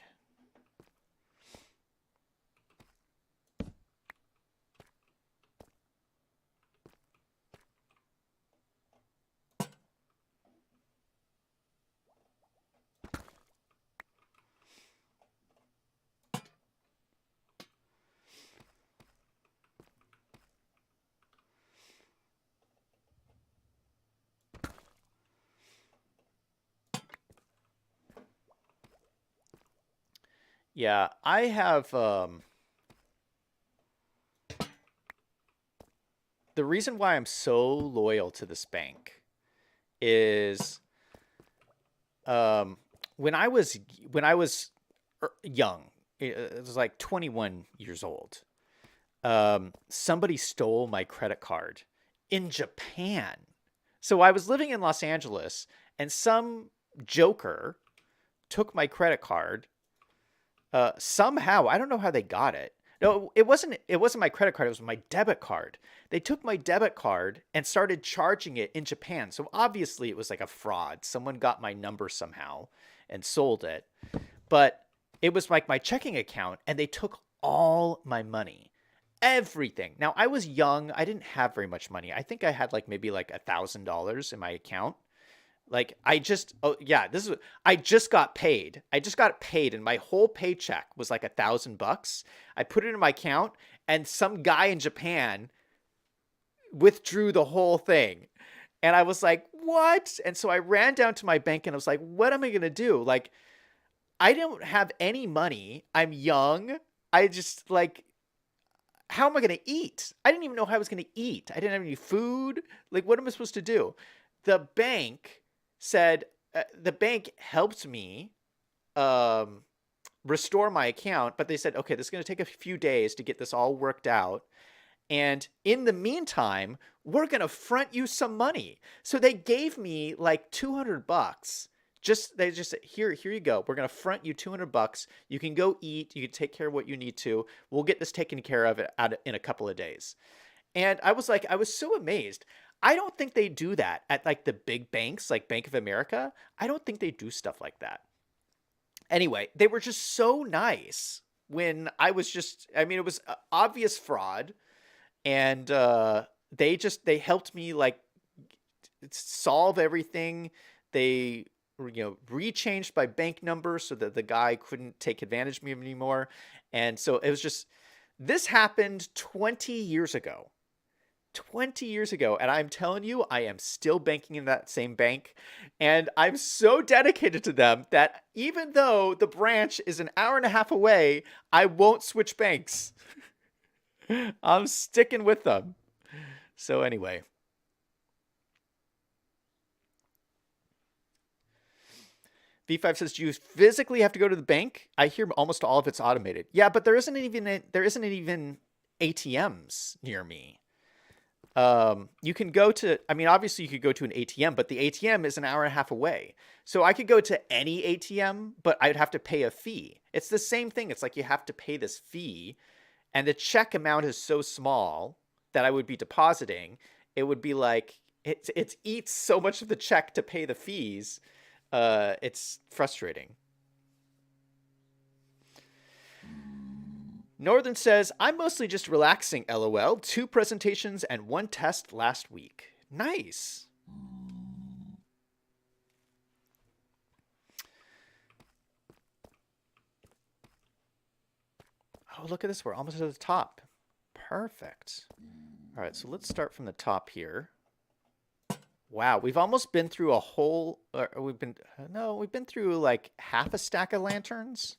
Yeah, I have the reason why I'm so loyal to this bank is um when I was young, it was like 21 years old. Somebody stole my credit card in Japan. So I was living in Los Angeles and some joker took my credit card. Somehow, I don't know how they got it. No, it wasn't my credit card, it was my debit card. They took my debit card and started charging it in Japan. So obviously it was like a fraud. Someone got my number somehow and sold it. But it was like my checking account and they took all my money. Everything. Now I was young. I didn't have very much money. I think I had like maybe like $1,000 in my account. Like I just I just got paid. I just got paid and my whole paycheck was like $1,000. I put it in my account and some guy in Japan withdrew the whole thing. And I was like, "What?" And so I ran down to my bank and I was like, "What am I going to do?" Like I don't have any money. I'm young. I just like how am I going to eat? I didn't even know how I was going to eat. I didn't have any food. Like what am I supposed to do? The bank said the bank helped me restore my account, but they said, okay, this is going to take a few days to get this all worked out. And in the meantime, we're going to front you some money. So they gave me like $200. They just said, here you go. We're going to front you $200. You can go eat. You can take care of what you need to. We'll get this taken care of in a couple of days. And I was so amazed. I don't think they do that at like the big banks, like Bank of America. I don't think they do stuff like that. Anyway, they were just so nice when it was obvious fraud. And they helped me like solve everything. They, rechanged my bank number so that the guy couldn't take advantage of me anymore. And so it was just, this happened 20 years ago. 20 years ago. And I'm telling you, I am still banking in that same bank. And I'm so dedicated to them that even though the branch is an hour and a half away, I won't switch banks. I'm sticking with them. So anyway. V5 says, do you physically have to go to the bank? I hear almost all of it's automated. Yeah, but there isn't even ATMs near me. You can go to, I mean, obviously you could go to an ATM, but the ATM is an hour and a half away. So I could go to any ATM, but I'd have to pay a fee. It's the same thing. It's like you have to pay this fee, and the check amount is so small that I would be depositing. It would be like, it eats so much of the check to pay the fees. It's frustrating. Northern says, I'm mostly just relaxing, LOL. 2 presentations and 1 test last week. Nice. Oh, look at this. We're almost at the top. Perfect. All right, so let's start from the top here. Wow, we've almost been through a whole... we've been through like half a stack of lanterns.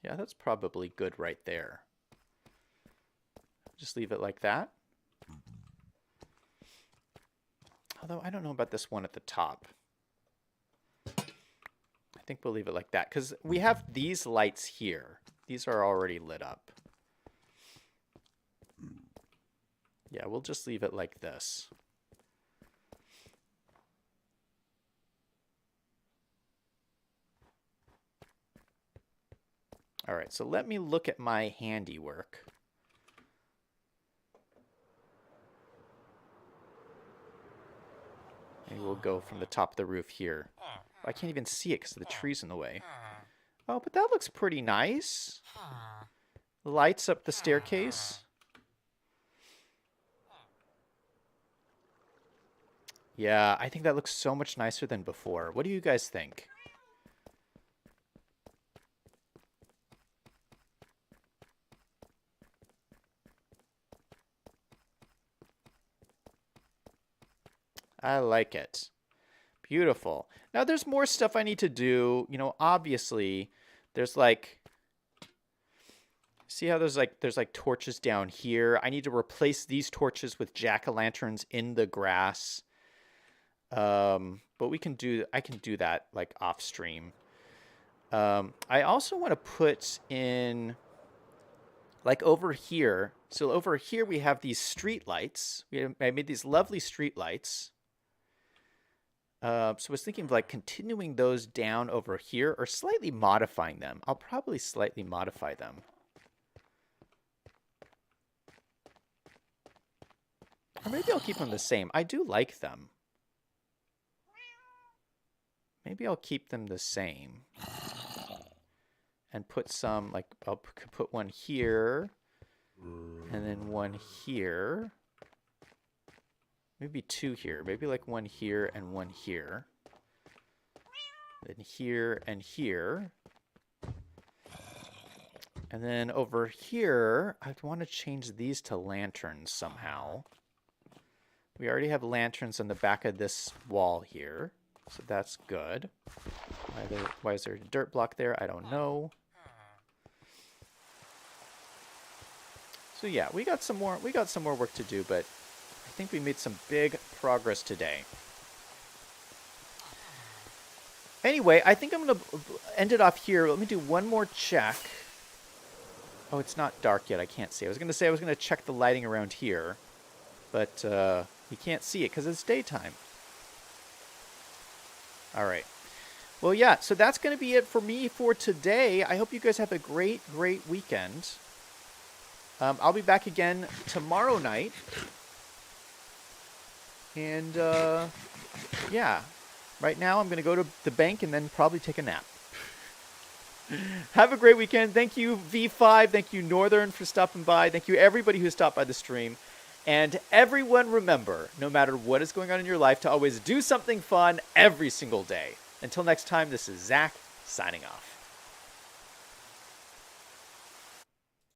Yeah, that's probably good right there. Just leave it like that. Although I don't know about this one at the top. I think we'll leave it like that because we have these lights here. These are already lit up. Yeah, we'll just leave it like this. All right, so let me look at my handiwork. Maybe we'll go from the top of the roof here. I can't even see it because the tree's in the way. Oh, but that looks pretty nice. Lights up the staircase. Yeah, I think that looks so much nicer than before. What do you guys think? I like it. Beautiful. Now there's more stuff I need to do. You know, obviously there's like, see how there's like torches down here. I need to replace these torches with jack-o'-lanterns in the grass. But I can do that like off stream. I also want to put in like over here. So over here we have these street lights. I made these lovely street lights. So I was thinking of like continuing those down over here or slightly modifying them. I'll probably slightly modify them. Or maybe I'll keep them the same. I do like them. Maybe I'll keep them the same. And put some, like, I'll put one here. And then one here. Maybe 2 here. Maybe like one here and one here. Then here and here. And then over here, I want to change these to lanterns somehow. We already have lanterns on the back of this wall here. So that's good. Why is there a dirt block there? I don't know. So yeah, we got some more work to do, but I think we made some big progress today. Anyway, I think I'm going to end it off here. Let me do one more check. Oh, it's not dark yet. I can't see. I was going to say I was going to check the lighting around here, but you can't see it because it's daytime. All right. Well, yeah, so that's going to be it for me for today. I hope you guys have a great, great weekend. I'll be back again tomorrow night. And, yeah, right now I'm going to go to the bank and then probably take a nap. Have a great weekend. Thank you, V5. Thank you, Northern, for stopping by. Thank you, everybody who stopped by the stream. And everyone remember, no matter what is going on in your life, to always do something fun every single day. Until next time, this is Zach, signing off.